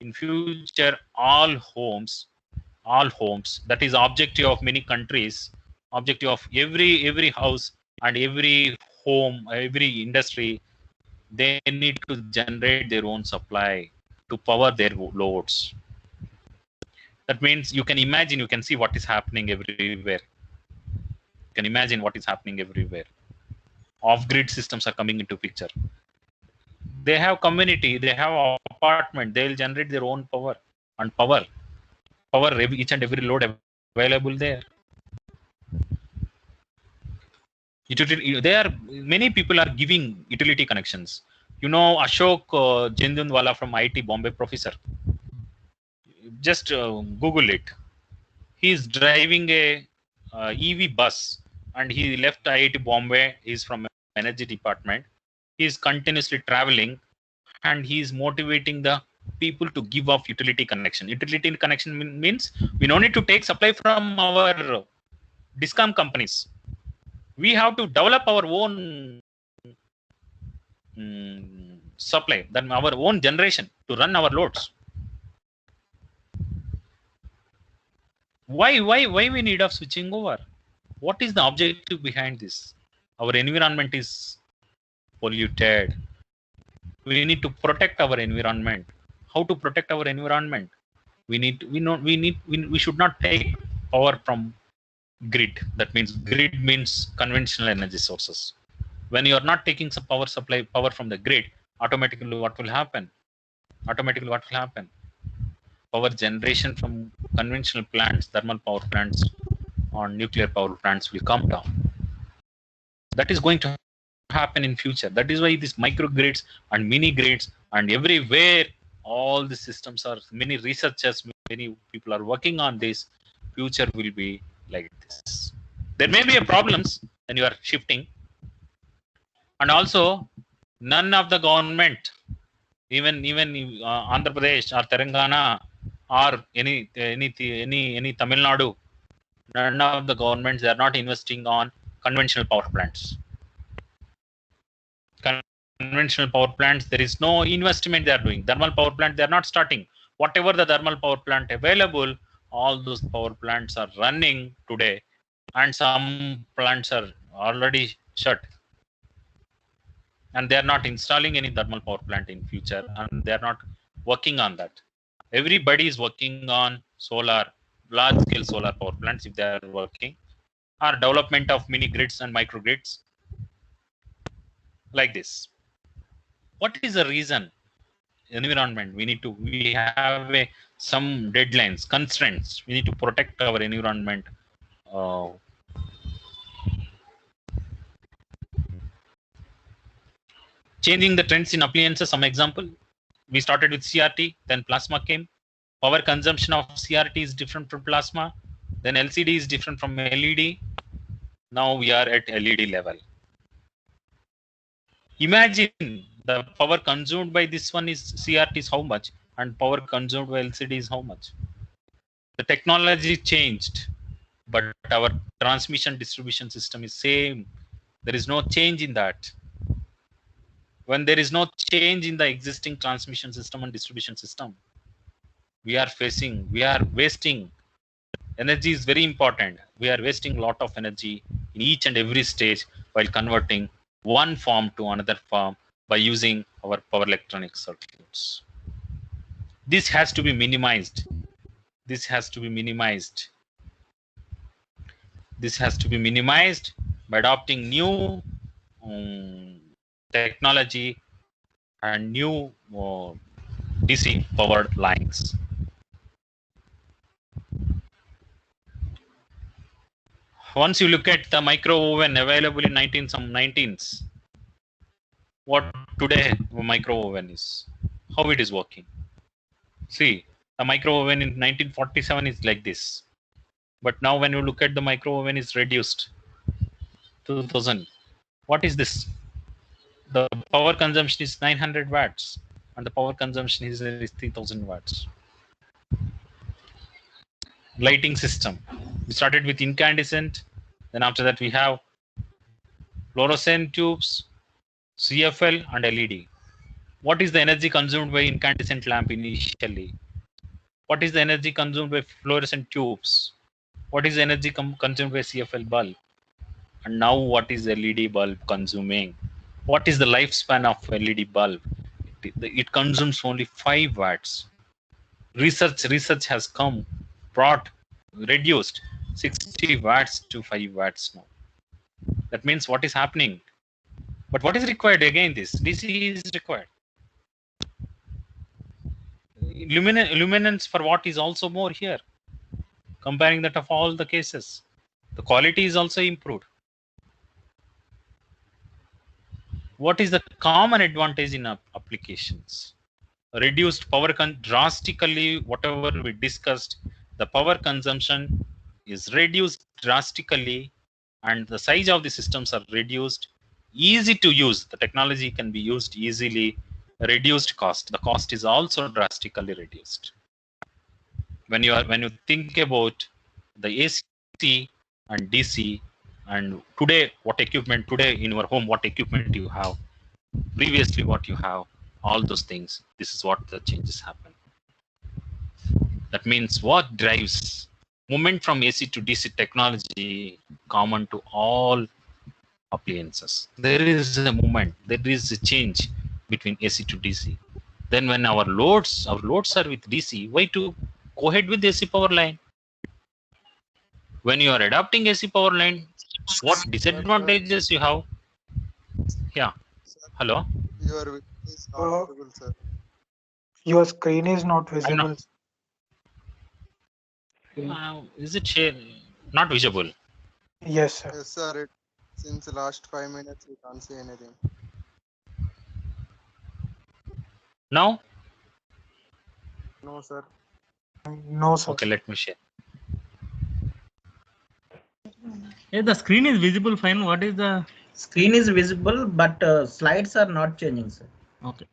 In future, all homes, that is objective of many countries, objective of every house and every home, every industry, they need to generate their own supply to power their loads. That means you can imagine, you can see what is happening everywhere. You can imagine what is happening everywhere. Off-grid systems are coming into picture. They have community, they have apartment, they will generate their own power and power each and every load available there. Many people are giving utility connections. You know Ashok Jindunwala from IIT Bombay, professor. Just Google it. He is driving a EV bus, and he left IIT Bombay. He is from energy department. He is continuously traveling, and he is motivating the people to give off utility connection. Utility connection means we don't need to take supply from our discom companies. We have to develop our own supply, then our own generation to run our loads. Why we need of switching over? What is the objective behind this? Our environment is polluted. We need to protect our environment. How to protect our environment? We should not take power from grid. That means grid means conventional energy sources. When you are not taking some power from the grid, automatically what will happen? Power generation from conventional plants, thermal power plants or nuclear power plants will come down. That is going to happen in future. That is why these microgrids and mini grids and everywhere, all the systems are, many researchers, many people are working on this. Future will be like this. There may be problems, then you are shifting. And also, none of the government, even Andhra Pradesh or Telangana or any Tamil Nadu, none of the governments, they are not investing on conventional power plants. Conventional power plants, there is no investment they are doing. Thermal power plant, they are not starting. Whatever the thermal power plant available, all those power plants are running today, and some plants are already shut. And they are not installing any thermal power plant in future, and they are not working on that. Everybody is working on solar, large scale solar power plants if they are working, or development of mini grids and microgrids like this. What is the reason? Environment, we have some deadlines, constraints. We need to protect our environment. Changing the trends in appliances, some example. We started with CRT, then plasma came. Power consumption of CRT is different from plasma. Then LCD is different from LED. Now we are at LED level. Imagine the power consumed by this one is CRT is how much, and power consumed by LCD is how much. The technology changed, but our transmission distribution system is same. There is no change in that. When there is no change in the existing transmission system and distribution system, we are wasting. Energy is very important. We are wasting a lot of energy in each and every stage while converting one form to another form by using our power electronic circuits. This has to be minimized. This has to be minimized. This has to be minimized by adopting new technology and new DC powered lines. Once you look at the micro oven available in 19s, what today micro oven is, how it is working. See, the micro oven in 1947 is like this, but now when you look at the micro oven is reduced 2000. What is this? The power consumption is 900 watts and the power consumption is 3000 watts. Lighting system, we started with incandescent, then after that we have fluorescent tubes, CFL and LED. What is the energy consumed by incandescent lamp initially? What is the energy consumed by fluorescent tubes? What is the energy consumed by CFL bulb? And now what is LED bulb consuming? What is the lifespan of LED bulb? It consumes only 5 watts. Research has reduced 60 watts to 5 watts now. That means what is happening? But what is required again? This DC is required. Luminance for what is also more here. Comparing that of all the cases, the quality is also improved. What is the common advantage in applications? Reduced power drastically. Whatever we discussed, the power consumption is reduced drastically, and the size of the systems are reduced. Easy to use. The technology can be used easily. Reduced cost. The cost is also drastically reduced. When you think about the AC and DC, and today what equipment today in your home, what equipment you have, previously what you have, all those things, this is what the changes happen. That means what drives movement from AC to DC technology common to all appliances. There is a movement, there is a change between AC to DC. Then when our loads are with DC, why to go ahead with AC power line? When you are adopting AC power line, what disadvantages you have? Yeah. Hello. Your video is not visible, sir. Your screen is not visible. Is it not visible? Yes, sir. Yes, sir. Since the last 5 minutes, we can't see anything. Now? No, sir. No, sir. Okay, let me share. Yeah, the screen is visible fine. What is the Screen is visible, but slides are not changing, sir. okay?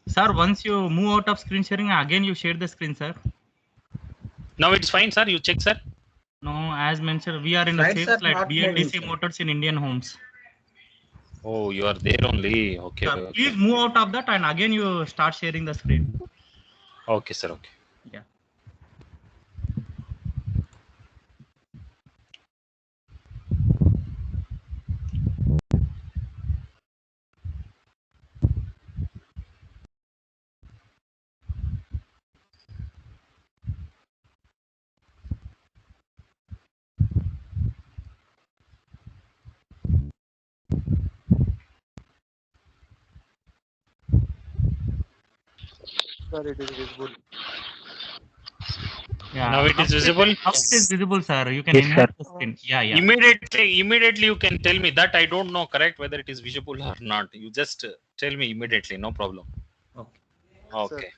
Sir, once you move out of screen sharing, again you share the screen, sir. Now it's fine, sir. You check, sir. No, as mentioned, we are in the Slides same are slide. not moving, BLDC sir. motors in Indian homes. Oh, you are there only. Okay. Sir, please move out of that and again you start sharing the screen. Okay, sir. Okay. Yeah. Sir, it is visible. Yeah. Now it is visible. Now it is visible, sir. You can Yes, enhance sir. the screen. Yeah, yeah. Immediately you can tell me that. I don't know correct whether it is visible or not. You just tell me immediately. No problem. Okay. Okay.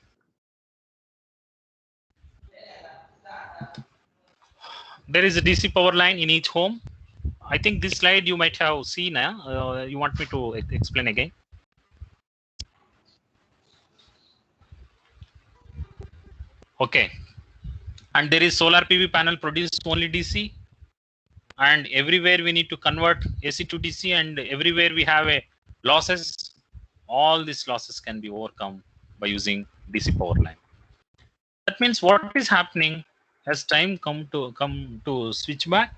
There is a DC power line in each home. I think this slide you might have seen. You want me to explain again? Okay. And there is solar PV panel produced only DC. And everywhere we need to convert AC to DC, and everywhere we have a losses. All these losses can be overcome by using DC power line. That means what is happening as time come to switch back?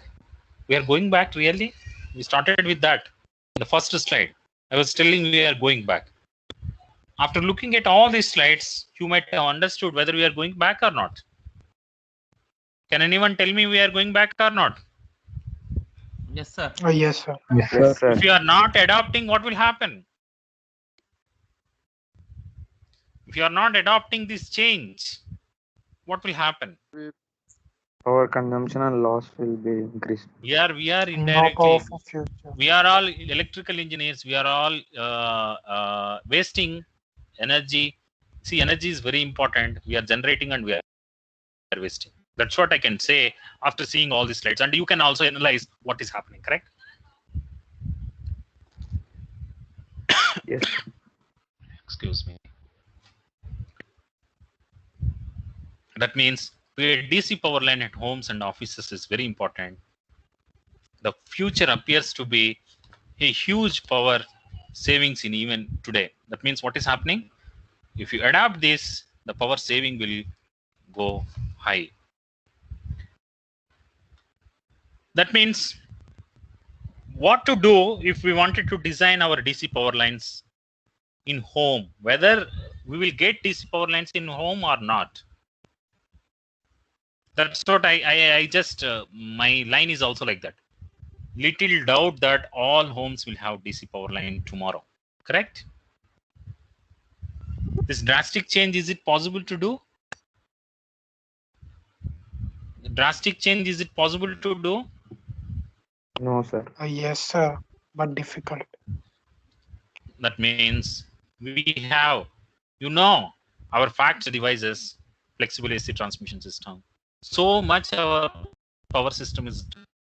We are going back really. We started with that. The first slide, I was telling we are going back. After looking at all these slides, you might have understood whether we are going back or not. Can anyone tell me we are going back or not? Yes, sir. Yes, sir. Yes, sir. If you are not adopting, what will happen? If you are not adopting this change, what will happen? Power consumption and loss will be increased. We are No indirectly. power for future. We are all electrical engineers. We are all wasting energy. See, energy is very important. We are generating and we are wasting. That's what I can say after seeing all these slides. And you can also analyze what is happening, correct? Yes. Excuse me. That means a DC power line at homes and offices is very important. The future appears to be a huge power savings in even today. That means what is happening? If you adapt this, the power saving will go high. That means what to do if we wanted to design our DC power lines in home, whether we will get DC power lines in home or not. That's what I just, my line is also like that. Little doubt that all homes will have DC power line tomorrow, correct? This drastic change, is it possible to do? Drastic change, is it possible to do? No, sir. Yes, sir. But difficult. That means we have, our FACTS devices, flexible AC transmission system. So much our power system is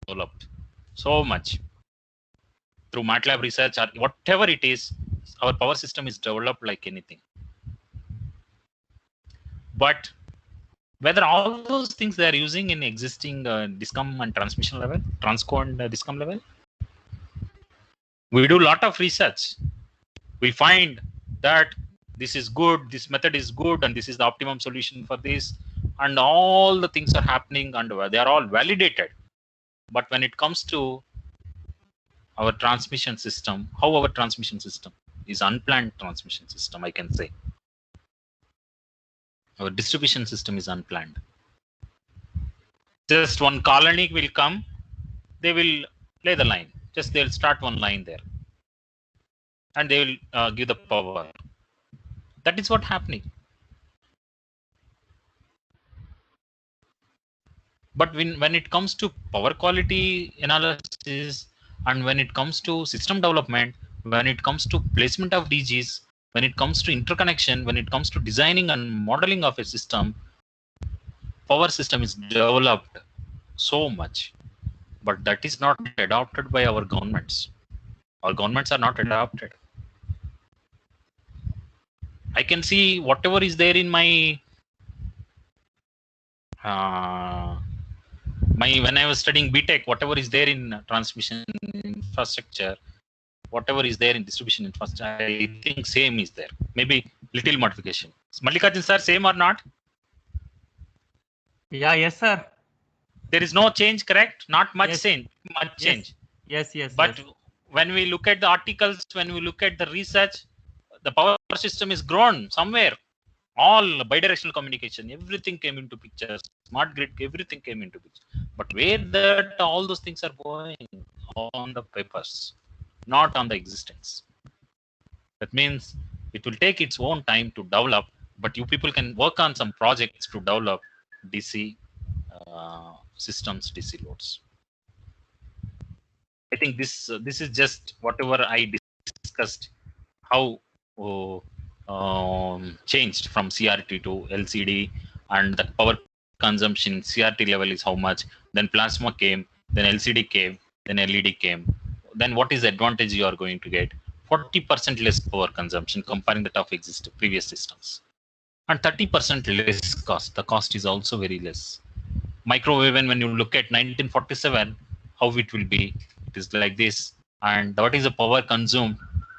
developed. So much. Through MATLAB research or whatever it is, our power system is developed like anything. But whether all those things they are using in existing DISCOM and transmission level, TRANSCO and DISCOM level, we do a lot of research. We find that this is good, this method is good, and this is the optimum solution for this, and all the things are happening and they are all validated. But when it comes to our transmission system, how our transmission system is unplanned transmission system, I can say. Our distribution system is unplanned. Just one colony will come, they will lay the line. Just they'll start one line there. And they will give the power. That is what happening. But when it comes to power quality analysis, and when it comes to system development, when it comes to placement of DGs, when it comes to interconnection, when it comes to designing and modeling of a system, power system is developed so much. but that is not adopted by our governments. Our governments are not adopted. I can see whatever is there in my when I was studying BTech, whatever is there in transmission infrastructure, whatever is there in distribution infrastructure, I think same is there. Maybe little modification. Mallikarjun sir, same or not? Yeah, yes, sir. There is no change, correct? Not much Yes. change. Much change. Yes, yes. But yes. when we look at the articles, when we look at the research, the power system is grown somewhere. All bidirectional communication, everything came into picture. Smart grid, everything came into picture. But where that all those things are going on the papers, not on the existence. That means it will take its own time to develop, but you people can work on some projects to develop DC systems, DC loads. I think this is just whatever I discussed, how changed from CRT to LCD, and the power consumption CRT level is how much. Then plasma came, then LCD came, then LED came. Then what is the advantage you are going to get? 40% less power consumption comparing that of previous systems, and 30% less cost. The cost is also very less. Microwave, when you look at 1947, how it will be, it is like this, and what is the power consumed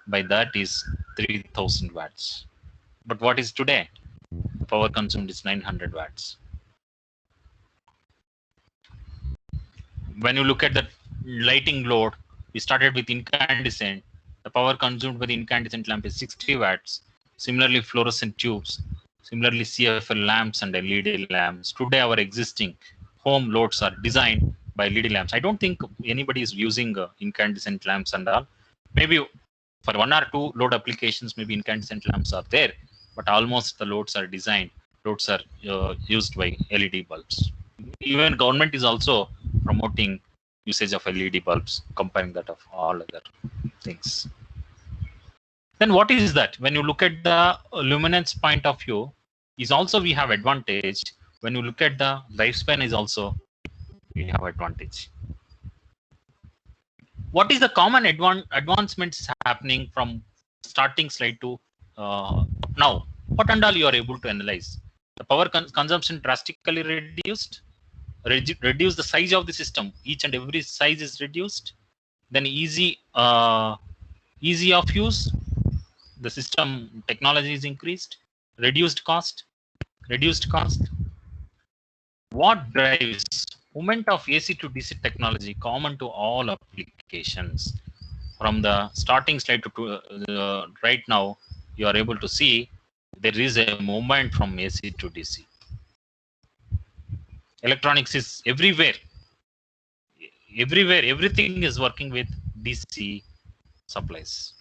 by that is 3000 watts. But what is today? Power consumed is 900 watts. When you look at the lighting load, we started with incandescent. The power consumed by the incandescent lamp is 60 watts. Similarly, fluorescent tubes, similarly CFL lamps and LED lamps. Today, our existing home loads are designed by LED lamps. I don't think anybody is using incandescent lamps and all. Maybe for one or two load applications, maybe incandescent lamps are there, but almost the loads are designed. Loads are used by LED bulbs. Even government is also promoting usage of LED bulbs, comparing that of all other things. Then what is that? When you look at the luminance point of view, is also we have advantage. When you look at the lifespan, is also we have advantage. What is the common advancements happening from starting slide to now? What and all you are able to analyze? The power consumption drastically reduced. Reduce the size of the system. Each and every size is reduced. Then easy of use. The system technology is increased. Reduced cost. What drives movement of AC to DC technology common to all applications? From the starting slide to right now, you are able to see there is a movement from AC to DC. Electronics is everywhere. Everything is working with DC supplies.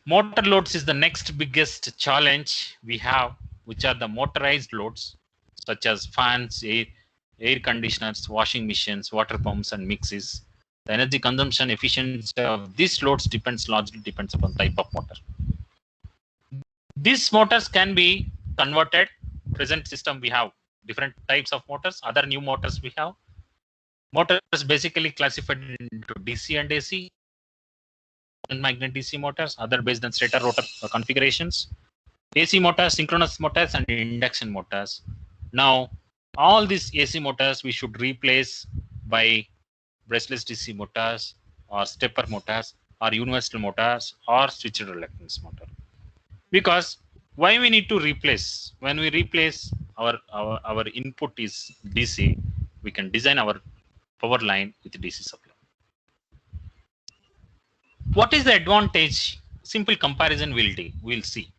Motor loads is the next biggest challenge we have, which are the motorized loads, such as fans, air conditioners, washing machines, water pumps, and mixes. The energy consumption efficiency of these loads largely depends upon type of motor. These motors can be converted. Present system we have different types of motors. Other new motors we have. Motors basically classified into DC and AC. And magnet DC motors, other based on stator rotor configurations. AC motors, synchronous motors, and induction motors. Now, all these AC motors we should replace by brushless DC motors, or stepper motors, or universal motors, or switched reluctance motor. Because why we need to replace? When we replace our input is DC, we can design our power line with DC supply. What is the advantage? Simple comparison we'll see.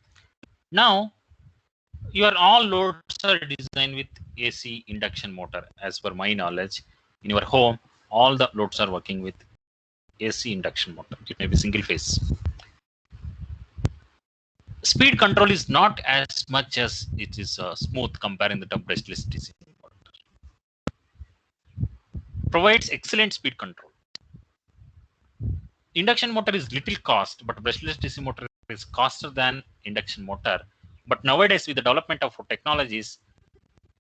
Now, your all loads are designed with AC induction motor. As per my knowledge, in your home, all the loads are working with AC induction motor. It may be single phase. Speed control is not as much as it is smooth comparing the brushless DC motor. Provides excellent speed control. Induction motor is little cost, but brushless DC motor is coster than induction motor. But nowadays, with the development of technologies,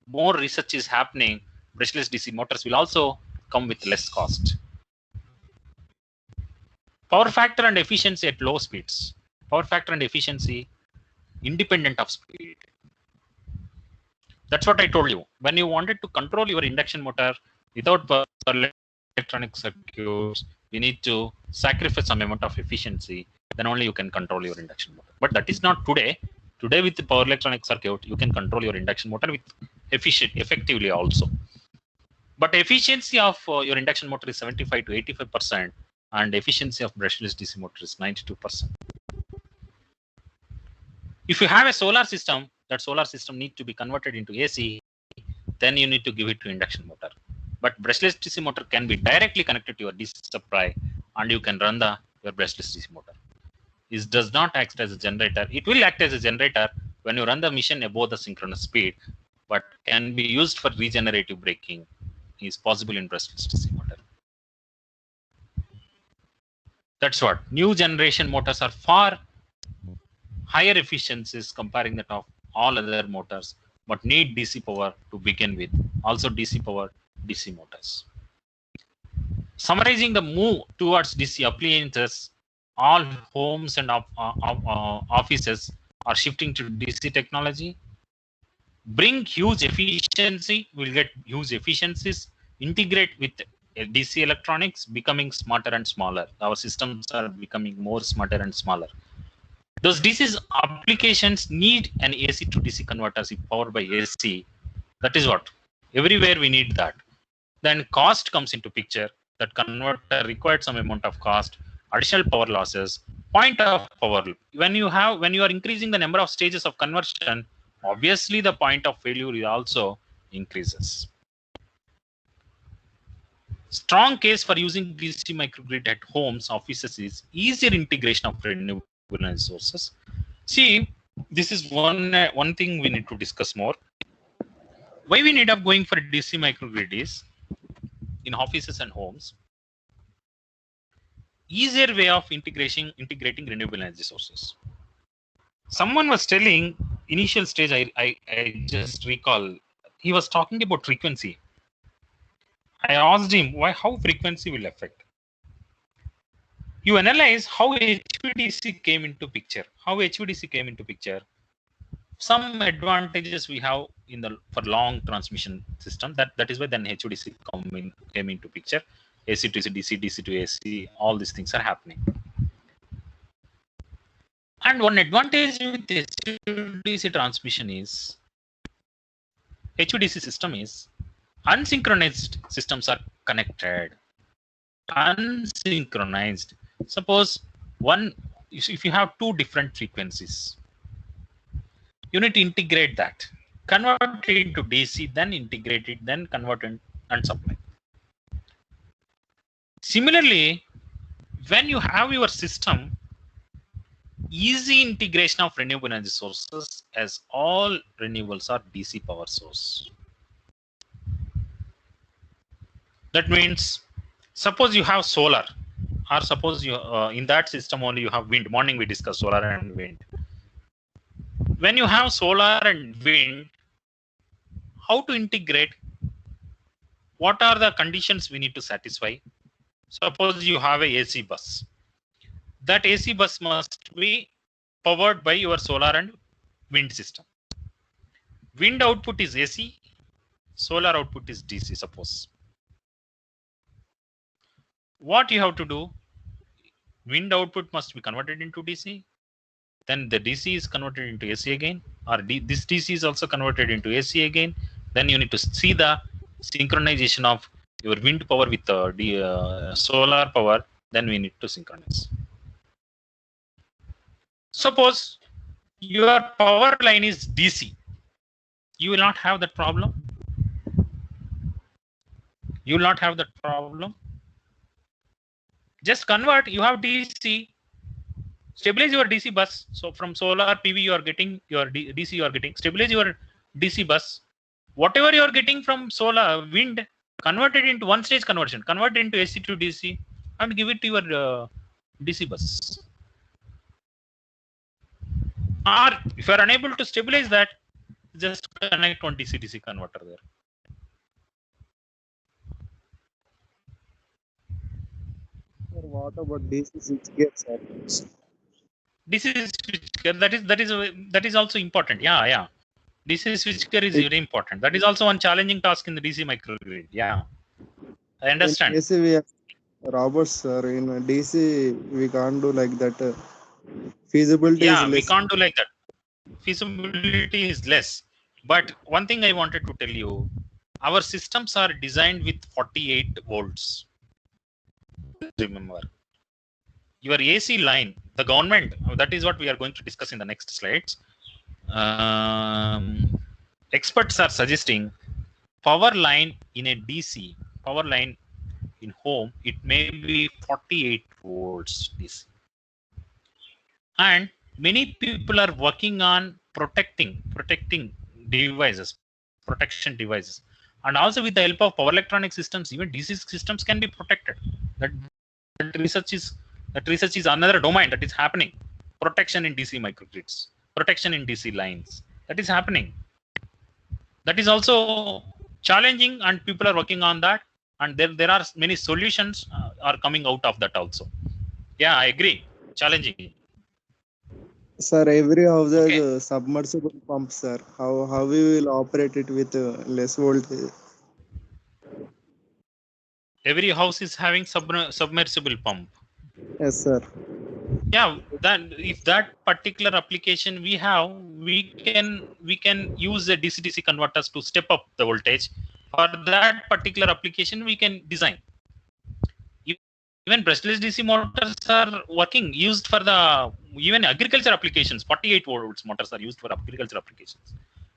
more research is happening. brushless DC motors will also come with less cost. Power factor and efficiency at low speeds. Power factor and efficiency independent of speed. That's what I told you. When you wanted to control your induction motor without power electronic circuits, you need to sacrifice some amount of efficiency. Then only you can control your induction motor. But that is not today. Today with the power electronic circuit, you can control your induction motor with effectively also. But efficiency of your induction motor is 75 to 85%, and efficiency of brushless DC motor is 92%. If you have a solar system, that solar system needs to be converted into AC, then you need to give it to induction motor. But brushless DC motor can be directly connected to your DC supply, and you can run your brushless DC motor. It does not act as a generator. It will act as a generator when you run the machine above the synchronous speed, but can be used for regenerative braking. Is possible in brushless DC motor. That's what. New generation motors are far higher efficiencies comparing that of all other motors, but need DC power to begin with. Also DC power DC motors. Summarizing the move towards DC appliances, all homes and offices are shifting to DC technology. Bring huge efficiency, we'll get huge efficiencies. Integrate with DC electronics, becoming smarter and smaller. Our systems are becoming more smarter and smaller. Those DC applications need an AC to DC converters if powered by AC. That is what. Everywhere we need that. Then cost comes into picture. That converter required some amount of cost, additional power losses, point of power loop. When you are increasing the number of stages of conversion, obviously the point of failure also increases. Strong case for using DC microgrid at homes, offices is easier integration of renewable energy sources. See, this is one thing we need to discuss more. Why we need up going for a DC microgrid is in offices and homes. Easier way of integrating renewable energy sources. Someone was telling initial stage, I just recall, he was talking about frequency. I asked him how frequency will affect. You analyze how HVDC came into picture. Some advantages we have for long transmission system. That is why then HVDC came into picture. AC to DC, DC to AC, all these things are happening. And one advantage with HVDC transmission is HVDC system is unsynchronized systems are connected. Unsynchronized. Suppose if you have two different frequencies, you need to integrate that. Convert it into DC, then integrate it, then convert it and supply. Similarly, when you have your system, easy integration of renewable energy sources, as all renewables are DC power source. That means, suppose you have solar, or suppose you in that system only you have wind. Morning we discussed solar and wind. When you have solar and wind, how to integrate? What are the conditions we need to satisfy? Suppose you have a AC bus. That AC bus must be powered by your solar and wind system. Wind output is AC, solar output is DC, suppose. What you have to do? Wind output must be converted into DC. Then the DC is converted into AC again, or this DC is also converted into AC again. Then you need to see the synchronization of your wind power with the solar power. Then we need to synchronize. Suppose your power line is DC. You will not have that problem. You will not have that problem. Just convert. You have DC. Stabilize your DC bus. So from solar PV you are getting your DC you are getting. Stabilize your DC bus. Whatever you are getting from solar wind, convert it into one stage conversion. Convert it into AC to DC and give it to your DC bus. Or if you are unable to stabilize that, just connect one DC-DC converter there. What about DC switchgear, sir? DC switchgear, that is also important. Yeah. DC switchgear is very important. That is also one challenging task in the DC microgrid. Yeah, I understand. In AC we have robots, sir. In DC we can't do like that. Feasibility is Yeah, we less. can't do like that. Feasibility is less. But one thing I wanted to tell you, our systems are designed with 48 volts. Remember, your AC line, the government, that is what we are going to discuss in the next slides. Experts are suggesting power line in a DC, power line in home, it may be 48 volts DC. And many people are working on protecting devices, protection devices. And also with the help of power electronic systems, even DC systems can be protected. That research is another domain that is happening. Protection in DC microgrids, protection in DC lines. That is happening. That is also challenging, and people are working on that. And there are many solutions are coming out of that also. Yeah, I agree. Challenging. Sir, every house has Okay. a submersible pump, sir. How we will operate it with less voltage? Every house is having submersible pump. Yes, sir. Yeah, that if that particular application we have, we can use the DC converters to step up the voltage. For that particular application, we can design. Even brushless DC motors are working, used for the even agriculture applications. 48 volts motors are used for agriculture applications.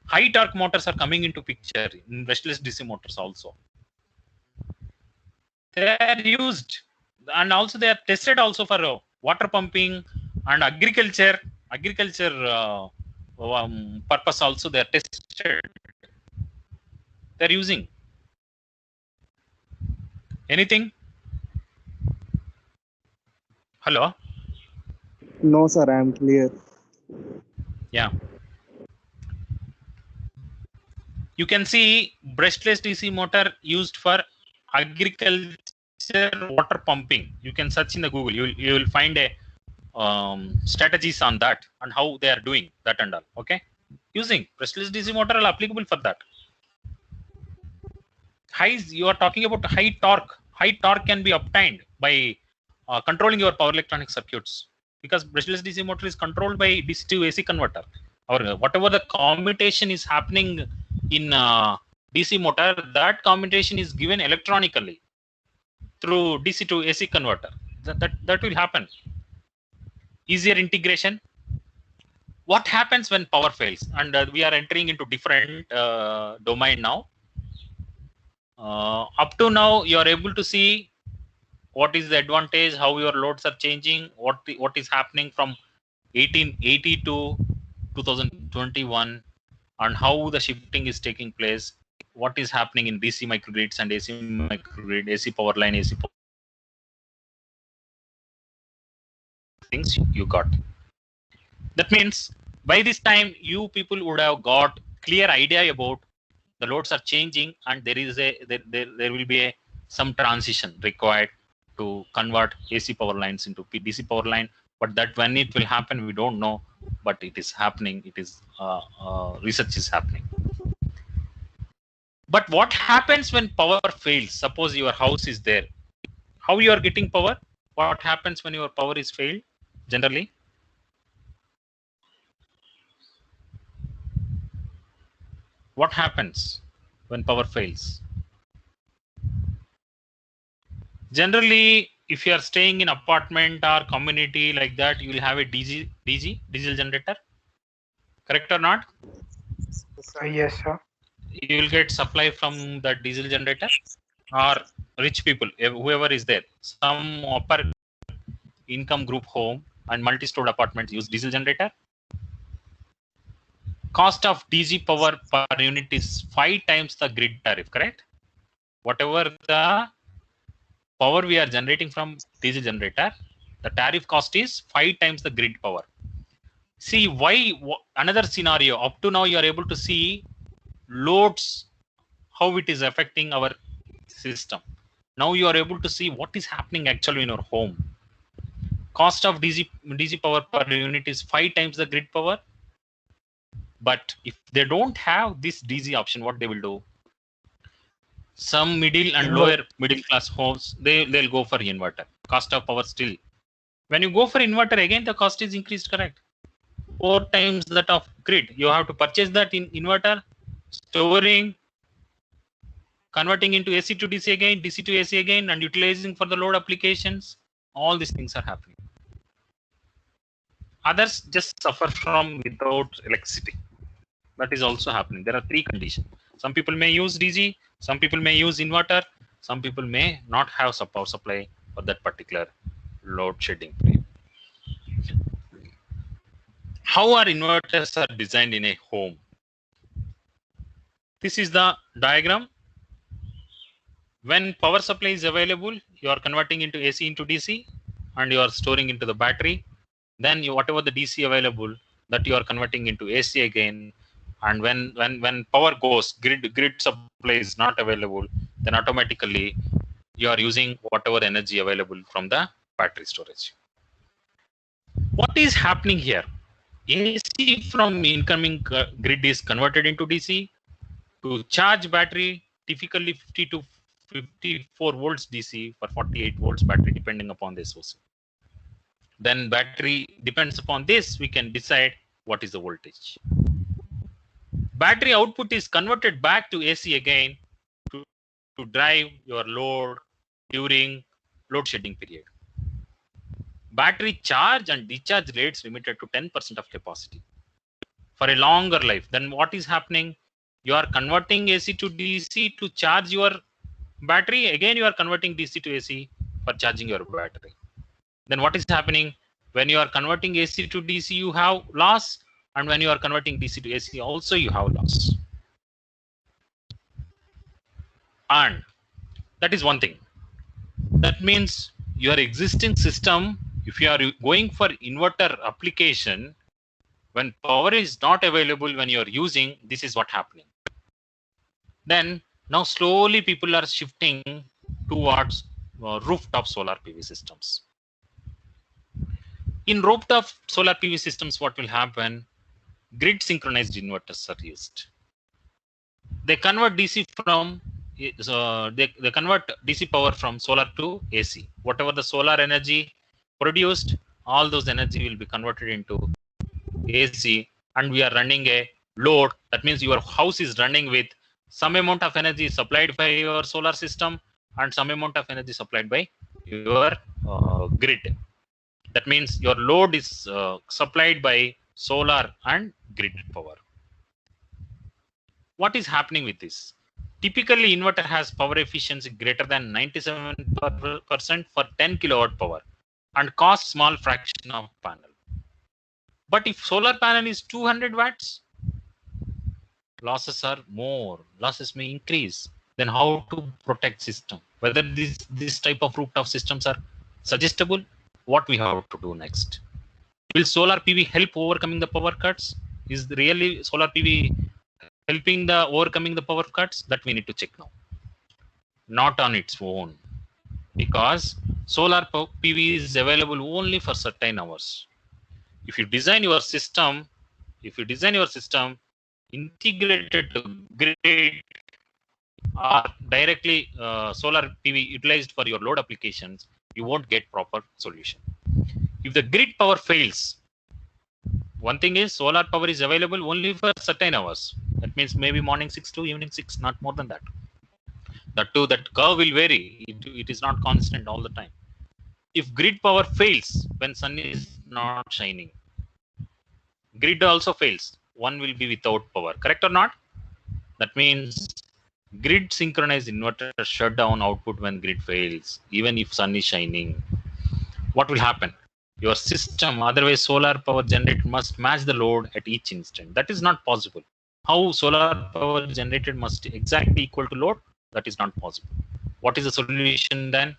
High torque motors are coming into picture in brushless DC motors also. They are used, and also they are tested also for water pumping and agriculture purpose also. They are tested. They are using. Anything? Hello? No, sir. I am clear. Yeah. You can see brushless DC motor used for agriculture water pumping. You can search in the Google. You will find a strategies on that and how they are doing that and all. Okay, using brushless DC motor are applicable for that. You are talking about high torque. High torque can be obtained by controlling your power electronic circuits, because brushless DC motor is controlled by DC to AC converter, or whatever the commutation is happening in DC motor, that commutation is given electronically through DC to AC converter. That will happen. Easier integration. What happens when power fails? And we are entering into different domain now. Up to now, you are able to see what is the advantage, how your loads are changing, what is happening from 1880 to 2021, and how the shifting is taking place, what is happening in DC microgrids and AC microgrid, AC power line, AC things you got. That means by this time, you people would have got clear idea about the loads are changing, and there is there will be some transition required to convert AC power lines into DC power line. But that when it will happen, we don't know, but it is happening. It is research is happening. But what happens when power fails? Suppose your house is there. How you are getting power? What happens when your power is failed generally? What happens when power fails? Generally, if you are staying in apartment or community like that, you will have a diesel generator. Correct or not? Yes, sir. You will get supply from that diesel generator, or rich people, whoever is there. Some upper income group home and multi-stored apartments use diesel generator. Cost of DC power per unit is 5 times the grid tariff, correct? Whatever the power we are generating from diesel generator, the tariff cost is 5 times the grid power. See why? Another scenario. Up to now, you are able to see loads, how it is affecting our system. Now you are able to see what is happening actually in your home. Cost of DC power per unit is 5 times the grid power. But if they don't have this DC option, what they will do? Some middle and lower middle class homes, they'll go for inverter. Cost of power still. When you go for inverter, again the cost is increased, correct? 4 times that of grid. You have to purchase that in inverter, storing, converting into AC to DC again, DC to AC again, and utilizing for the load applications. All these things are happening. Others just suffer from without electricity. That is also happening. There are 3 conditions. Some people may use DC, some people may use inverter, some people may not have power supply for that particular load shedding period. How are inverters are designed in a home? This is the diagram. When power supply is available, you are converting into AC into DC, and you are storing into the battery. Then whatever the DC available, that you are converting into AC again. And when power goes, grid supply is not available, then automatically you are using whatever energy available from the battery storage. What is happening here? AC from incoming grid is converted into DC to charge battery, typically 50 to 54 volts DC for 48 volts battery, depending upon the SOC. Then battery depends upon this, we can decide what is the voltage. Battery output is converted back to AC again to drive your load during load shedding period. Battery charge and discharge rates limited to 10% of capacity for a longer life. Then what is happening? You are converting AC to DC to charge your battery. Again, you are converting DC to AC for charging your battery. Then what is happening? When you are converting AC to DC, you have loss. And when you are converting DC to AC, also you have loss. And that is one thing. That means your existing system, if you are going for inverter application, when power is not available, when you are using, this is what happening. Then now slowly people are shifting towards rooftop solar PV systems. In rooftop solar PV systems, what will happen? Grid synchronized inverters are used. They convert DC from they convert DC power from solar to AC. Whatever the solar energy produced, all those energy will be converted into AC, and we are running a load. That means your house is running with some amount of energy supplied by your solar system and some amount of energy supplied by your grid. That means your load is supplied by solar and grid power. What is happening with this? Typically, inverter has power efficiency greater than 97% for 10 kilowatt power and costs small fraction of panel. But if solar panel is 200 watts, losses are more. Losses may increase. Then how to protect system? Whether this type of rooftop systems are suggestible? What we have to do next? Will solar PV help overcoming the power cuts? Is really solar PV helping the overcoming the power cuts? That we need to check now. Not on its own, because solar PV is available only for certain hours. If you design your system, integrated to grid or directly solar PV utilized for your load applications, you won't get proper solution. If the grid power fails, one thing is solar power is available only for certain hours. That means maybe morning 6 to evening 6, not more than that. That too, that curve will vary. It is not constant all the time. If grid power fails when sun is not shining, grid also fails. One will be without power, correct or not? That means grid synchronized inverter shut down output when grid fails, even if sun is shining. What will happen? Your system, otherwise solar power generated must match the load at each instant. That is not possible. How solar power generated must exactly equal to load? That is not possible. What is the solution then?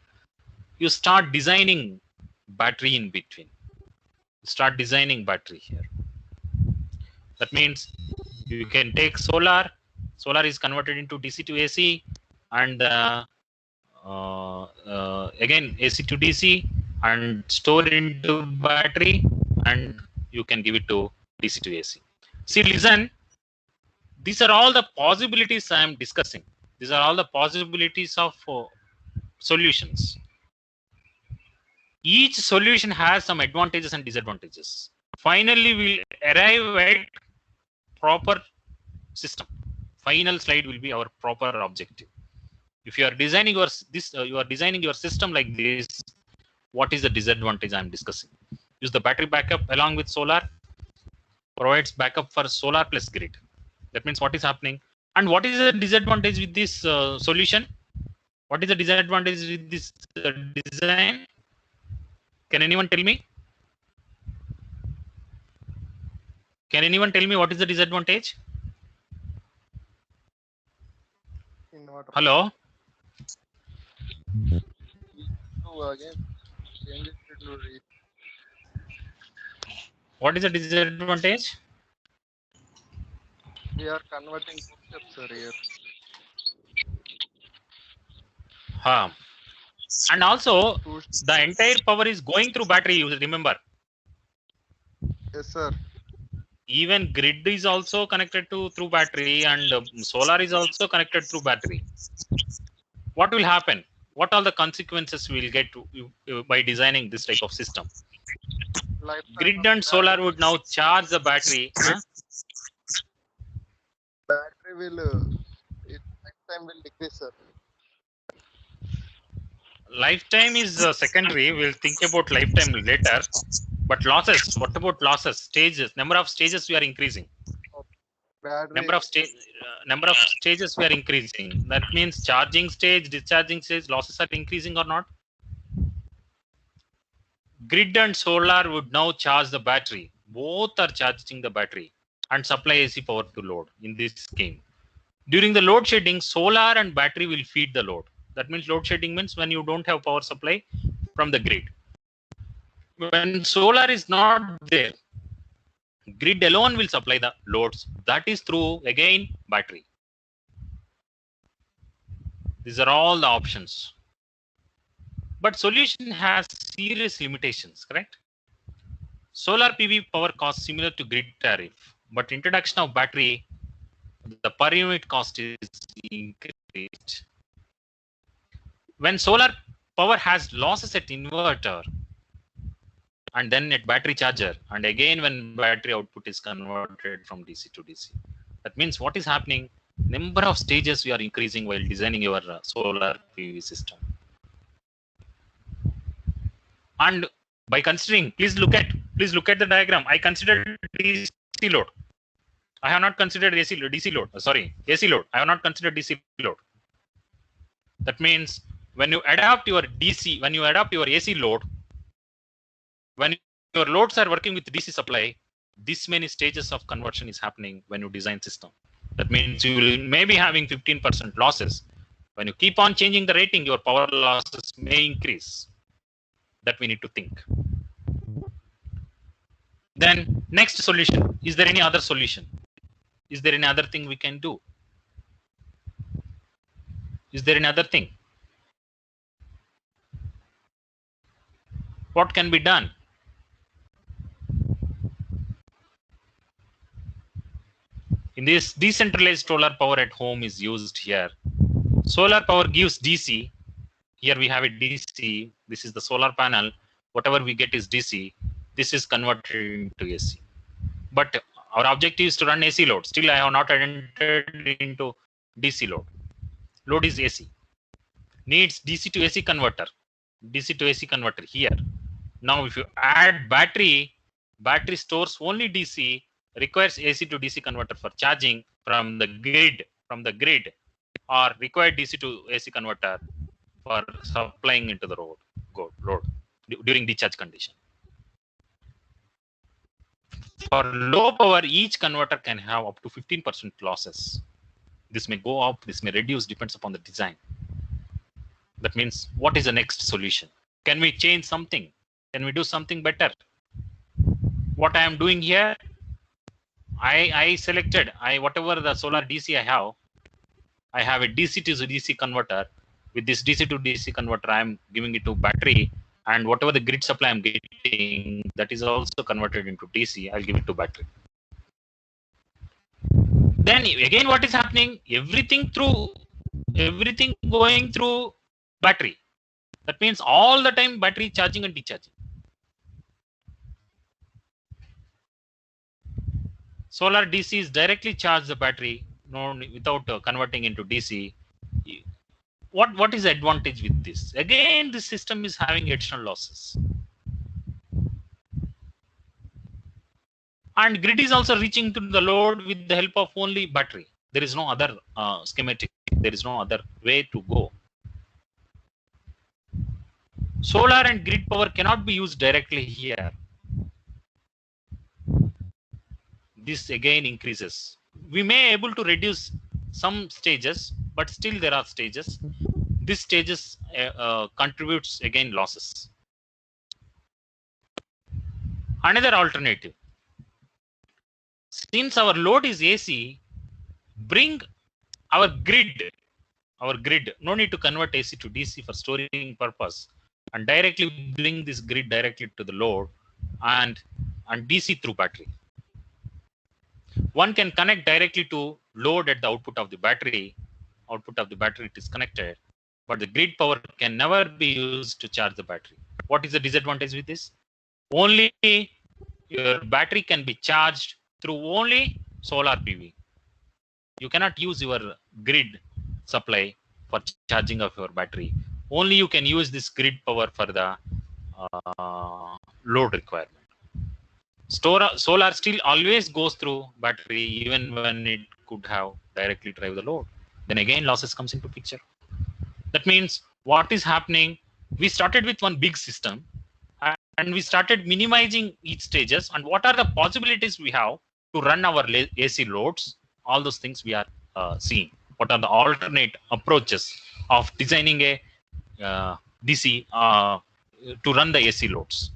You start designing battery in between. Start designing battery here. That means you can take solar is converted into DC to AC, and again AC to DC and store into battery, and you can give it to DC to AC. See, listen, these are all the possibilities I am discussing. These are all the possibilities of solutions. Each solution has some advantages and disadvantages. Finally, we'll arrive at proper system. Final slide will be our proper objective. If you are designing your system like this, what is the disadvantage I am discussing? Use the battery backup along with solar, provides backup for solar plus grid. That means what is happening? And what is the disadvantage with this solution? What is the disadvantage with this design? Can anyone tell me? Can anyone tell me what is the disadvantage? Hello? What is the disadvantage? We are converting two steps, sir, here. And also, the entire power is going through battery, you remember? Yes, sir. Even grid is also connected to through battery, and solar is also connected through battery. What will happen? What are the consequences we will get to, by designing this type of system? Grid and solar would now charge the battery. Battery will, lifetime will decrease, sir. Lifetime is secondary. We'll think about lifetime later. But losses, what about losses? Stages, number of stages we are increasing. Battery. Number of stages we are increasing. That means charging stage, discharging stage, losses are increasing or not? Grid and solar would now charge the battery. Both are charging the battery and supply AC power to load in this scheme. During the load shedding, solar and battery will feed the load. That means load shedding means when you don't have power supply from the grid. When solar is not there, grid alone will supply the loads. That is through, again, battery. These are all the options. But solution has serious limitations, correct? Solar PV power cost similar to grid tariff, but introduction of battery, the per unit cost is increased. When solar power has losses at inverter and then at battery charger, and again when battery output is converted from DC to DC. That means what is happening? Number of stages we are increasing while designing your solar PV system. And by considering, please look at the diagram. I considered DC load. I have not considered DC load. AC load. I have not considered DC load. That means when you adapt your DC, when you adapt your AC load, when your loads are working with DC supply, this many stages of conversion is happening when you design system. That means you will maybe having 15% losses. When you keep on changing the rating, your power losses may increase. That we need to think. Then next solution. Is there any other solution? Is there any other thing we can do? Is there any other thing? What can be done? In this decentralized solar power at home is used here. Solar power gives DC. Here we have a DC. This is the solar panel. Whatever we get is DC. This is converted into AC. But our objective is to run AC load. Still, I have not entered into DC load. Load is AC. Needs DC to AC converter. DC to AC converter here. Now, if you add battery, battery stores only DC, requires AC to DC converter for charging from the grid, or required DC to AC converter for supplying into the load during discharge condition. For low power, each converter can have up to 15% losses. This may go up, this may reduce, depends upon the design. That means, what is the next solution? Can we change something? Can we do something better? What I am doing here, I selected, whatever the solar DC I have a DC to DC converter. With this DC to DC converter, I am giving it to battery, and whatever the grid supply I'm getting, that is also converted into DC. I'll give it to battery. Then again, what is happening? Everything going through battery. That means all the time battery charging and decharging. Solar DC is directly charge the battery, no, without converting into DC. What is the advantage with this? Again, this system is having additional losses. And grid is also reaching to the load with the help of only battery. There is no other schematic. There is no other way to go. Solar and grid power cannot be used directly here. This again increases. We may able to reduce some stages, but still there are stages. This stages contributes again losses. Another alternative. Since our load is AC, bring our grid, no need to convert AC to DC for storing purpose, and directly bring this grid directly to the load and DC through battery. One can connect directly to load at the output of the battery. Output of the battery it is connected, but the grid power can never be used to charge the battery. What is the disadvantage with this? Only your battery can be charged through only solar PV. You cannot use your grid supply for charging of your battery. Only you can use this grid power for the load requirement. Solar still always goes through battery, even when it could have directly drive the load. Then again losses comes into picture. That means what is happening? We started with one big system and we started minimizing each stages, and what are the possibilities we have to run our AC loads? All those things we are seeing. What are the alternate approaches of designing a DC to run the AC loads?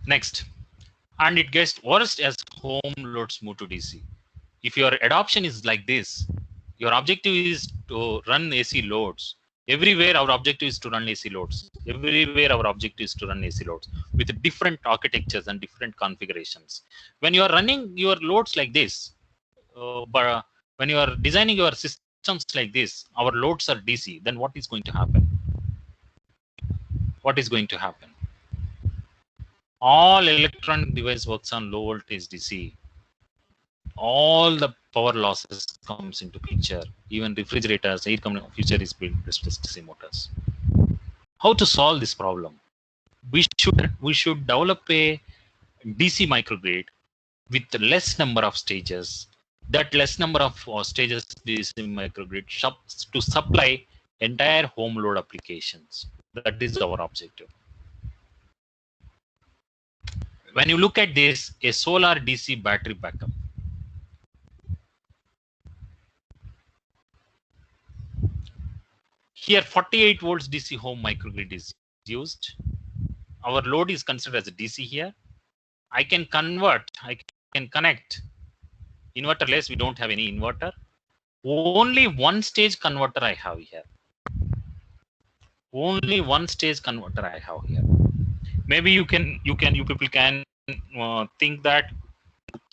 Next, and it gets worse as home loads move to DC. If your adoption is like this, your objective is to run AC loads. Everywhere our objective is to run AC loads. Everywhere our objective is to run AC loads with different architectures and different configurations. When you are running your loads like this, but when you are designing your systems like this, our loads are DC, then what is going to happen? What is going to happen? All electronic device works on low voltage DC. All the power losses comes into picture. Even refrigerators, air conditioner, future is built with DC motors. How to solve this problem? We should develop a DC microgrid with less number of stages. That less number of stages DC microgrid to supply entire home load applications. That is our objective. When you look at this, a solar DC battery backup. Here 48 volts DC home microgrid is used. Our load is considered as a DC here. I can convert, I can connect inverterless. We don't have any inverter. Only one stage converter I have here. Only one stage converter I have here. Maybe you people can think that,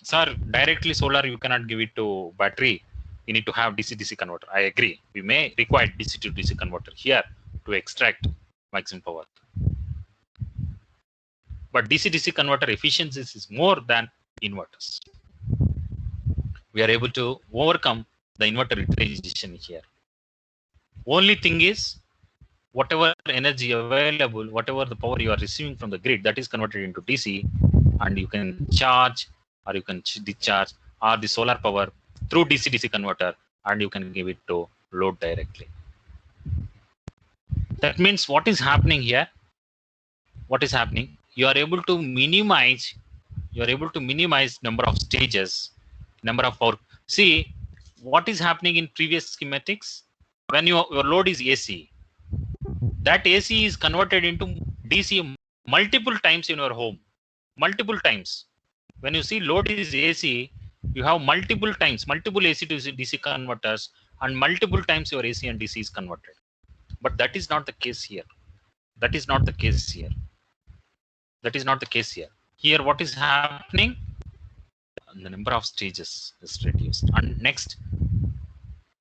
sir, directly solar you cannot give it to battery. You need to have DC-DC converter. I agree. We may require DC to DC converter here to extract maximum power. But DC-DC converter efficiency is more than inverters. We are able to overcome the inverter utilization here. Only thing is, whatever energy available, whatever the power you are receiving from the grid, that is converted into DC, and you can charge or you can discharge or the solar power through DC-DC converter, and you can give it to load directly. That means what is happening here? What is happening? You are able to minimize. You are able to minimize number of stages, number of power. See what is happening in previous schematics. When your load is AC, that AC is converted into DC multiple times in your home. Multiple times. When you see load is AC, You have multiple times, multiple AC to DC converters, and multiple times your AC and DC is converted. But that is not the case here. That is not the case here. That is not the case here. Here, what is happening? The number of stages is reduced. And next,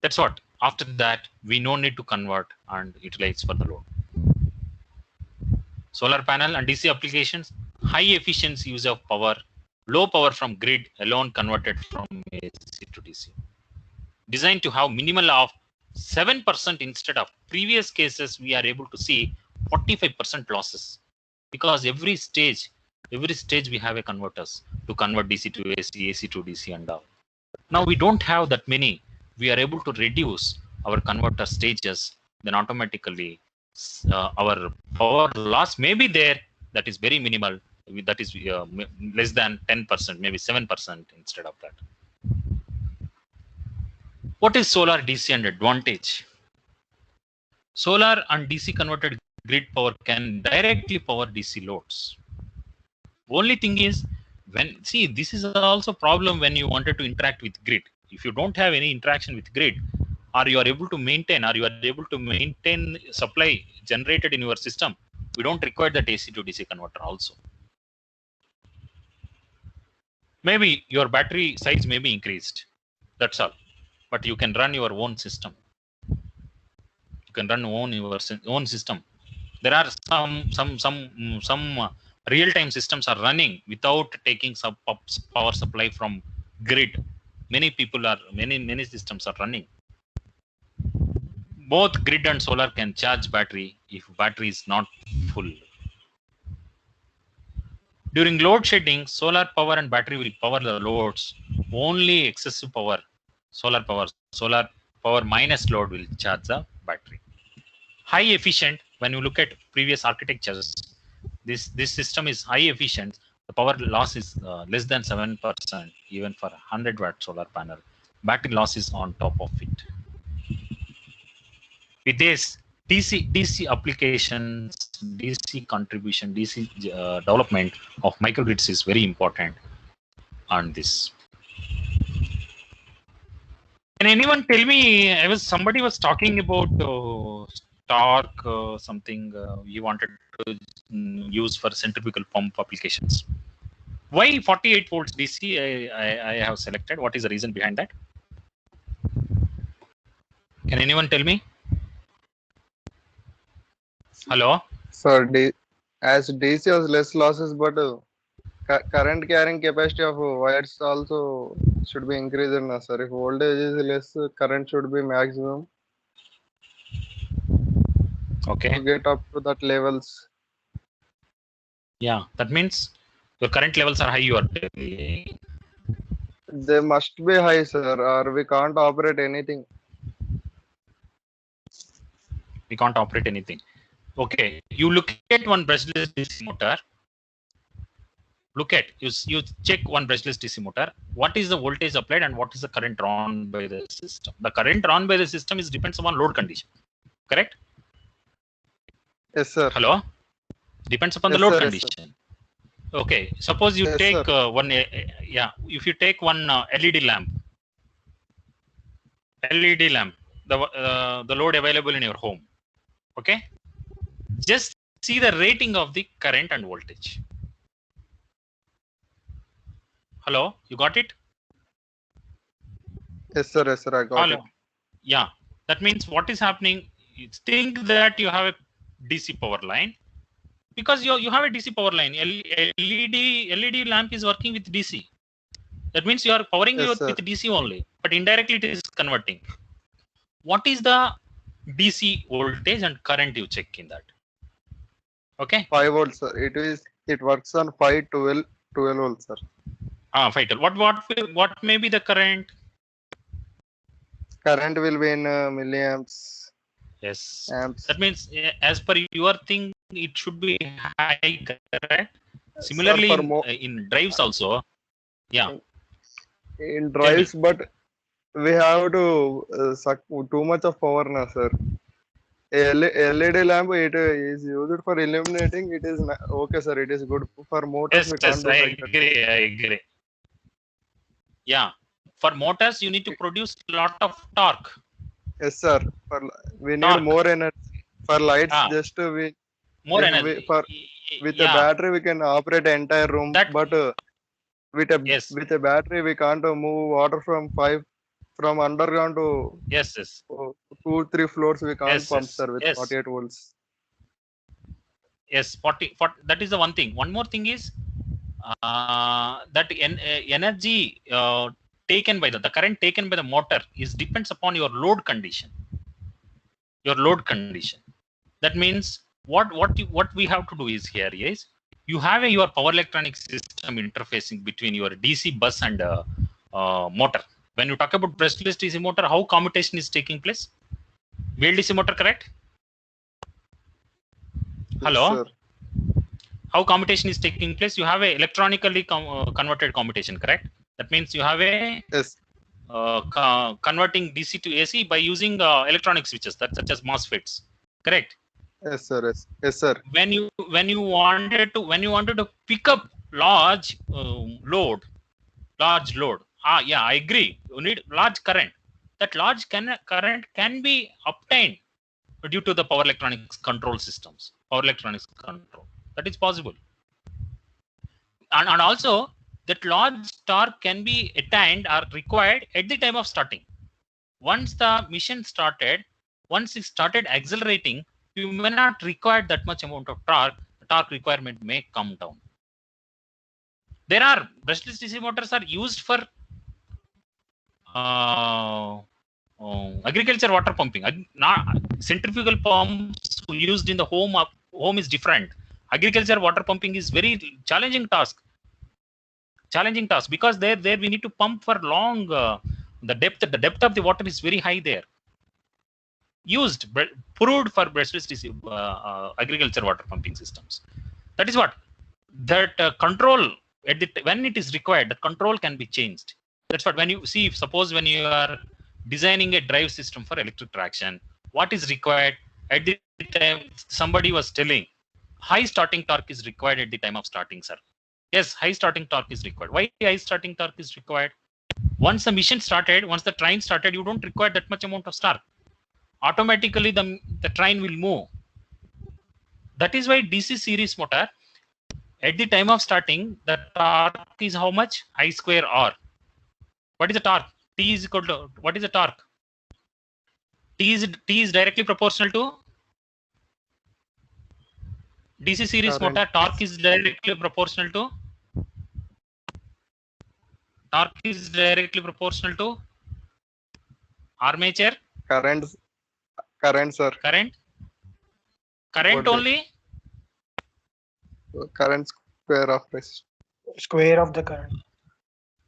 that's what. After that, we no need to convert and utilize for the load. Solar panel and DC applications, high efficiency use of power, low power from grid alone converted from AC to DC. Designed to have minimal of 7% instead of previous cases, we are able to see 45% losses, because every stage we have a converters to convert DC to AC, AC to DC and all. Now we don't have that many. We are able to reduce our converter stages, then automatically our power loss may be there, that is very minimal, that is less than 10%, maybe 7% instead of that. What is solar DC and advantage? Solar and DC converted grid power can directly power DC loads. Only thing is, this is also problem when you wanted to interact with grid. If you don't have any interaction with grid, or you are able to maintain supply generated in your system, we don't require that AC to DC converter also. Maybe your battery size may be increased, that's all, but you can run your own system. You can run your own system. There are some real-time systems are running without taking some power supply from grid. Many systems are running. Both grid and solar can charge battery if battery is not full. During load shedding, solar power and battery will power the loads. Only excessive power, solar power minus load will charge the battery. High efficient, when you look at previous architectures, this system is high efficient. The power loss is less than 7%, even for 100-watt solar panel. Battery loss is on top of it. With this, DC applications, DC contribution, DC development of microgrids is very important on this. Can anyone tell me, somebody was talking about torque, something you wanted to use for centrifugal pump applications. Why 48 volts DC I have selected? What is the reason behind that? Can anyone tell me? Hello? Sir, as DC has less losses, but current carrying capacity of wires also should be increased, sir. If voltage is less, current should be maximum. Okay. To get up to that levels. Yeah, that means your current levels are high, you are telling. They must be high, sir, or we can't operate anything. We can't operate anything. Okay, you look at one brushless DC motor. You check one brushless DC motor. What is the voltage applied and what is the current drawn by the system? The current drawn by the system depends upon load condition. Correct? Yes, sir. Hello? Depends upon the load condition. Okay, suppose you take if you take one LED lamp, the load available in your home. Okay, just see the rating of the current and voltage. Hello, you got it? Yes, sir. Yes, sir. I got it. Yeah, that means what is happening? You think that you have a DC power line, because you have a DC power line. LED lamp is working with DC. That means you are powering with DC only, but indirectly it is converting. What is the DC voltage and current you check in that? Okay. 5 volts, sir. It works on 12 volts, sir. 512. What may be the current? Current will be in milliamps. Yes. Amps. That means, as per your thing, it should be high, correct? Similarly, in drives also. Yeah. In drives, but we have to suck too much of power now, sir. LED lamp, it is used for illuminating. It is okay, sir. It is good for motors. Yes, I agree. Yeah. For motors, you need to produce lot of torque. Yes, sir. We need Torque. more energy. For lights, Ah. just More if energy. with a battery we can operate the entire room, but with a battery we can't move water from underground to yes 2-3 floors. We can't pump, sir, with yes 48 volts. Yes, 40, that is the one thing. One more thing is that energy taken by the current taken by the motor is depends upon your load condition. Your load condition. That means what we have to do is here is you have your power electronic system interfacing between your DC bus and motor. When you talk about brushless DC motor, how commutation is taking place? VLDC motor, correct? Hello. Yes, sir. How commutation is taking place? You have a electronically converted commutation, correct? That means you have a converting DC to AC by using electronic switches, that such as MOSFETs, correct? Yes, sir. Yes, sir. When you wanted to pick up large load, yeah, I agree. You need large current. That large current can be obtained due to the power electronics control systems, power electronics control. That is possible. And also that large torque can be attained or required at the time of starting. Once the mission started, once it started accelerating, you may not require that much amount of torque. The torque requirement may come down. There are brushless DC motors are used for agriculture water pumping. Centrifugal pumps used in the home is different. Agriculture water pumping is very challenging task because there we need to pump for long. The depth of the water is very high there. Proved for brushless DC agriculture water pumping systems. That is what that control when it is required, the control can be changed. That's what when you see, suppose when you are designing a drive system for electric traction, what is required at the time? Somebody was telling high starting torque is required at the time of starting, sir. Yes, high starting torque is required. Why high starting torque is required? Once the mission started, once the train started, you don't require that much amount of torque. Automatically the train will move. That is why DC series motor, at the time of starting, the torque is how much? I square R. What is the torque? T is equal to, what is the torque? T is directly proportional to DC series motor. Torque is directly proportional to armature current, sir. Current only. Current square of resistance. Square of the current.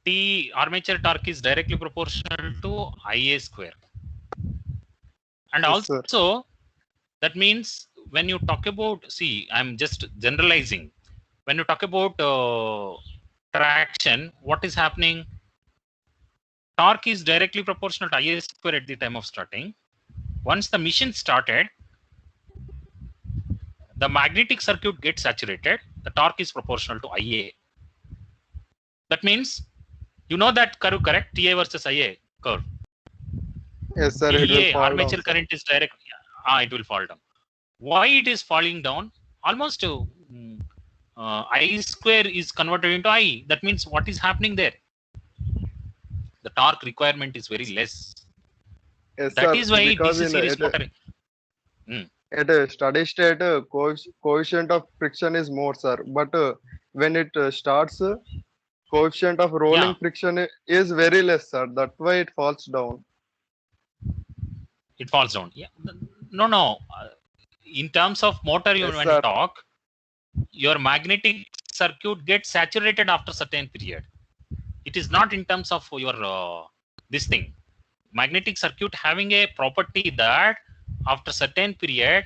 T armature torque is directly proportional to IA square. And yes, also, sir, that means when you talk about, see, I'm just generalizing. When you talk about traction, what is happening? Torque is directly proportional to IA square at the time of starting. Once the mission started, the magnetic circuit gets saturated. The torque is proportional to IA. That means, you know that curve, correct? TA versus IA curve. Yes, sir. Armature current is direct. It will fall down. Why it is falling down? Almost I square is converted into I. That means what is happening there? The torque requirement is very less. Yes, that sir, is why DC series motor. At a steady state, coefficient of friction is more, sir. But when it starts, coefficient of rolling friction is very less, sir. That's why it falls down. It falls down. Yeah. No. In terms of motor, when you talk, your magnetic circuit gets saturated after certain period. It is not in terms of your this thing. Magnetic circuit having a property that after certain period,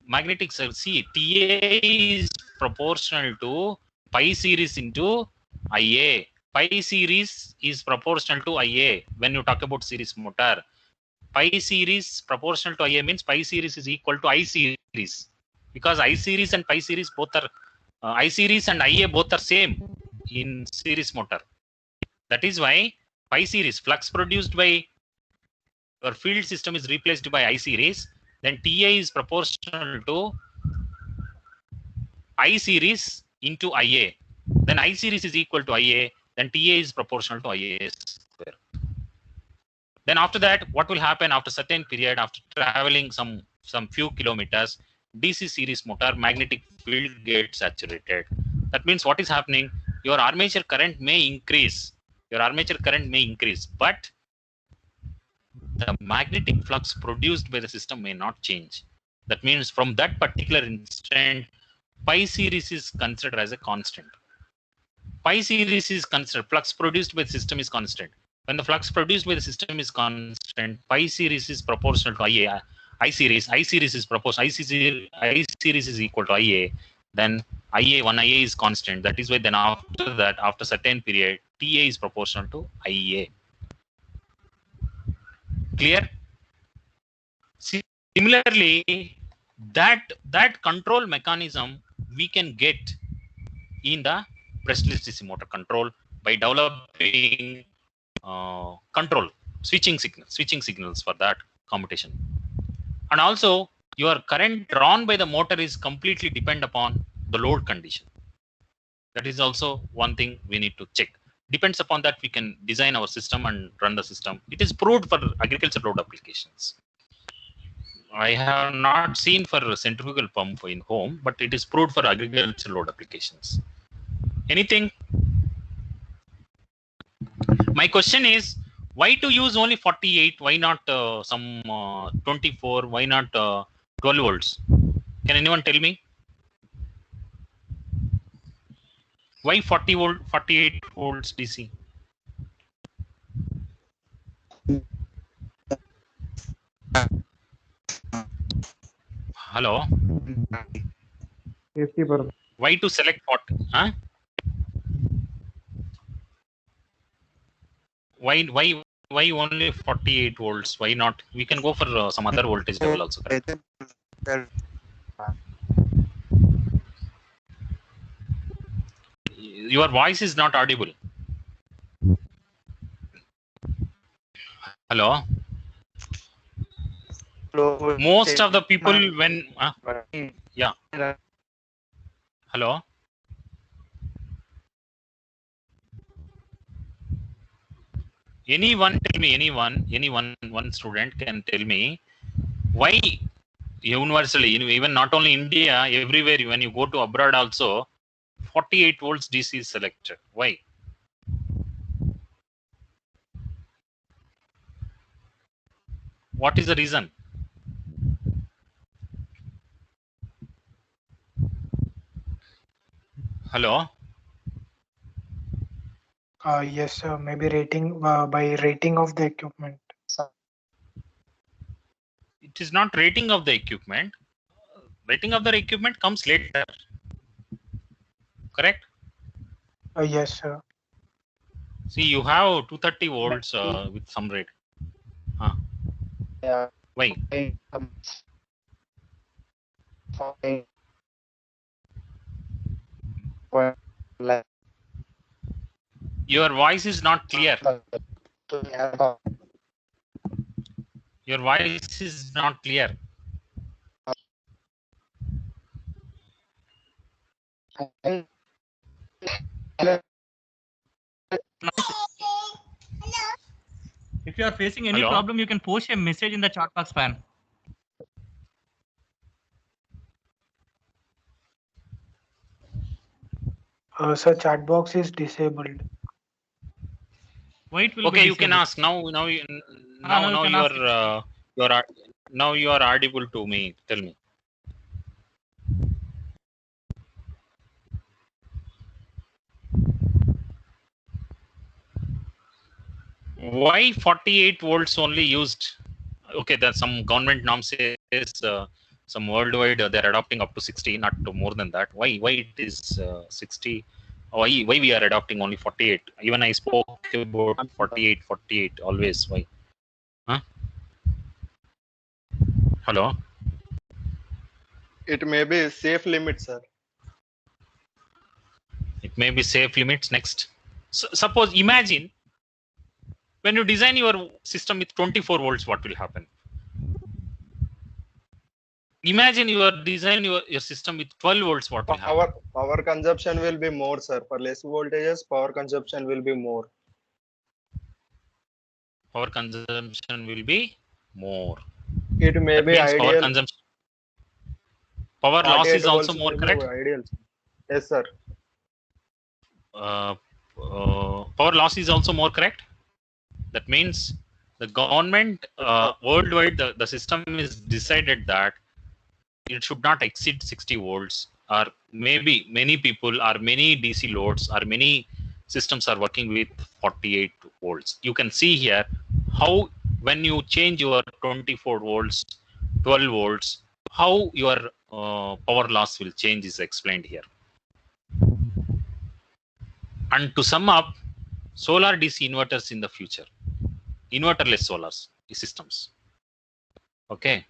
magnetic circuit, see, TA is proportional to pi series into IA. Pi series is proportional to IA when you talk about series motor. Pi series proportional to IA means pi series is equal to I series, because I series and pi series both are I series and IA both are same in series motor. That is why pi series flux produced by your field system is replaced by I series. Then TA is proportional to I series into IA. Then I series is equal to IA. Then TA is proportional to IA square. Then after that, what will happen after certain period, after traveling some few kilometers, DC series motor magnetic field gets saturated. That means what is happening? Your armature current may increase. But the magnetic flux produced by the system may not change. That means from that particular instant, pi series is considered as a constant. Pi series is considered, flux produced by the system is constant. When the flux produced by the system is constant, pi series is proportional to IA. I series is proportional. I series is equal to IA. Then IA is constant. That is why then after that, after certain period, TA is proportional to IA. Clear? Similarly, that control mechanism we can get in the brushless DC motor control by developing control switching signals for that commutation. And also your current drawn by the motor is completely depend upon the load condition. That is also one thing we need to check. Depends upon that we can design our system and run the system. It is proved for agriculture load applications. I have not seen for centrifugal pump in home, but it is proved for agriculture load applications. Anything? My question is, why to use only 48? Why not some 24? Why not 12 volts? Can anyone tell me? Why 40 volt, 48 volts DC? Hello? Safety purpose. Why to select 40? Huh? Why only 48 volts? Why not? We can go for some other voltage level also. Correct? Your voice is not audible. Hello? Most of the people when yeah. Hello? Anyone tell me, one student can tell me why universally, even not only India, everywhere when you go to abroad also, 48 volts DC is selected. Why? What is the reason? Hello? Yes, sir. Maybe rating by rating of the equipment. It is not rating of the equipment. Rating of the equipment comes later. Correct? Yes, sir. See, you have 230 volts with some rate. Yeah. Why? Your voice is not clear. Your voice is not clear. If you are facing any Hello? problem, you can post a message in the chat box fan. Sir, chat box is disabled. Why it will Okay, be you can disabled? ask now. Now you can ask now you are audible to me. Tell me. Why 48 volts only used? Okay, there's some government norm says some worldwide they're adopting up to 60, not to more than that. Why it is 60? Why we are adopting only 48? Even I spoke about 48 always. Why? Huh? Hello? It may be safe limit, sir. It may be safe limits. Next, suppose imagine When you design your system with 24 volts, what will happen? Imagine you are designing your system with 12 volts, what will happen? Power consumption will be more, sir. For less voltages, power consumption will be more. Power consumption will be more. It may That be means power ideal. consumption. Power loss 48 is also volts more, may be correct? Ideal. Yes, sir. Power loss is also more, correct? That means the government worldwide, the system is decided that it should not exceed 60 volts, or maybe many people or many DC loads or many systems are working with 48 volts. You can see here how when you change your 24 volts, 12 volts, how your power loss will change is explained here. And to sum up, solar DC inverters in the future, inverterless solar systems. Okay.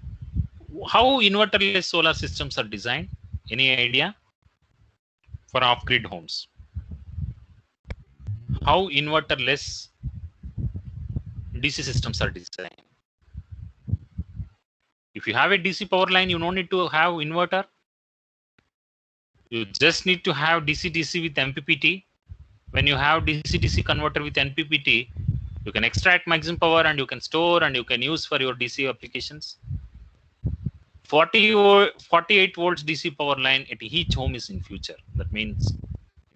How inverterless solar systems are designed? Any idea? For off-grid homes. How inverterless DC systems are designed? If you have a DC power line, you don't need to have inverter. You just need to have DC-DC with MPPT. When you have DC-DC converter with MPPT, you can extract maximum power and you can store and you can use for your DC applications. 48 volts DC power line at each home is in future. That means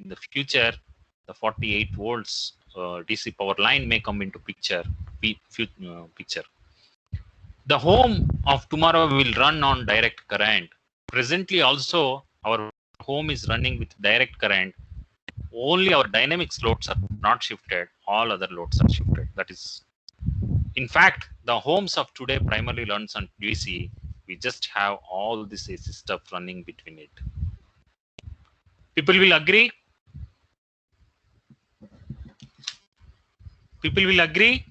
in the future, the 48 volts DC power line may come into picture. The home of tomorrow will run on direct current. Presently also, our home is running with direct current. Only our dynamics loads are not shifted. All other loads are shifted. That is, in fact, the homes of today primarily runs on DC. We just have all this AC stuff running between it. People will agree? People will agree?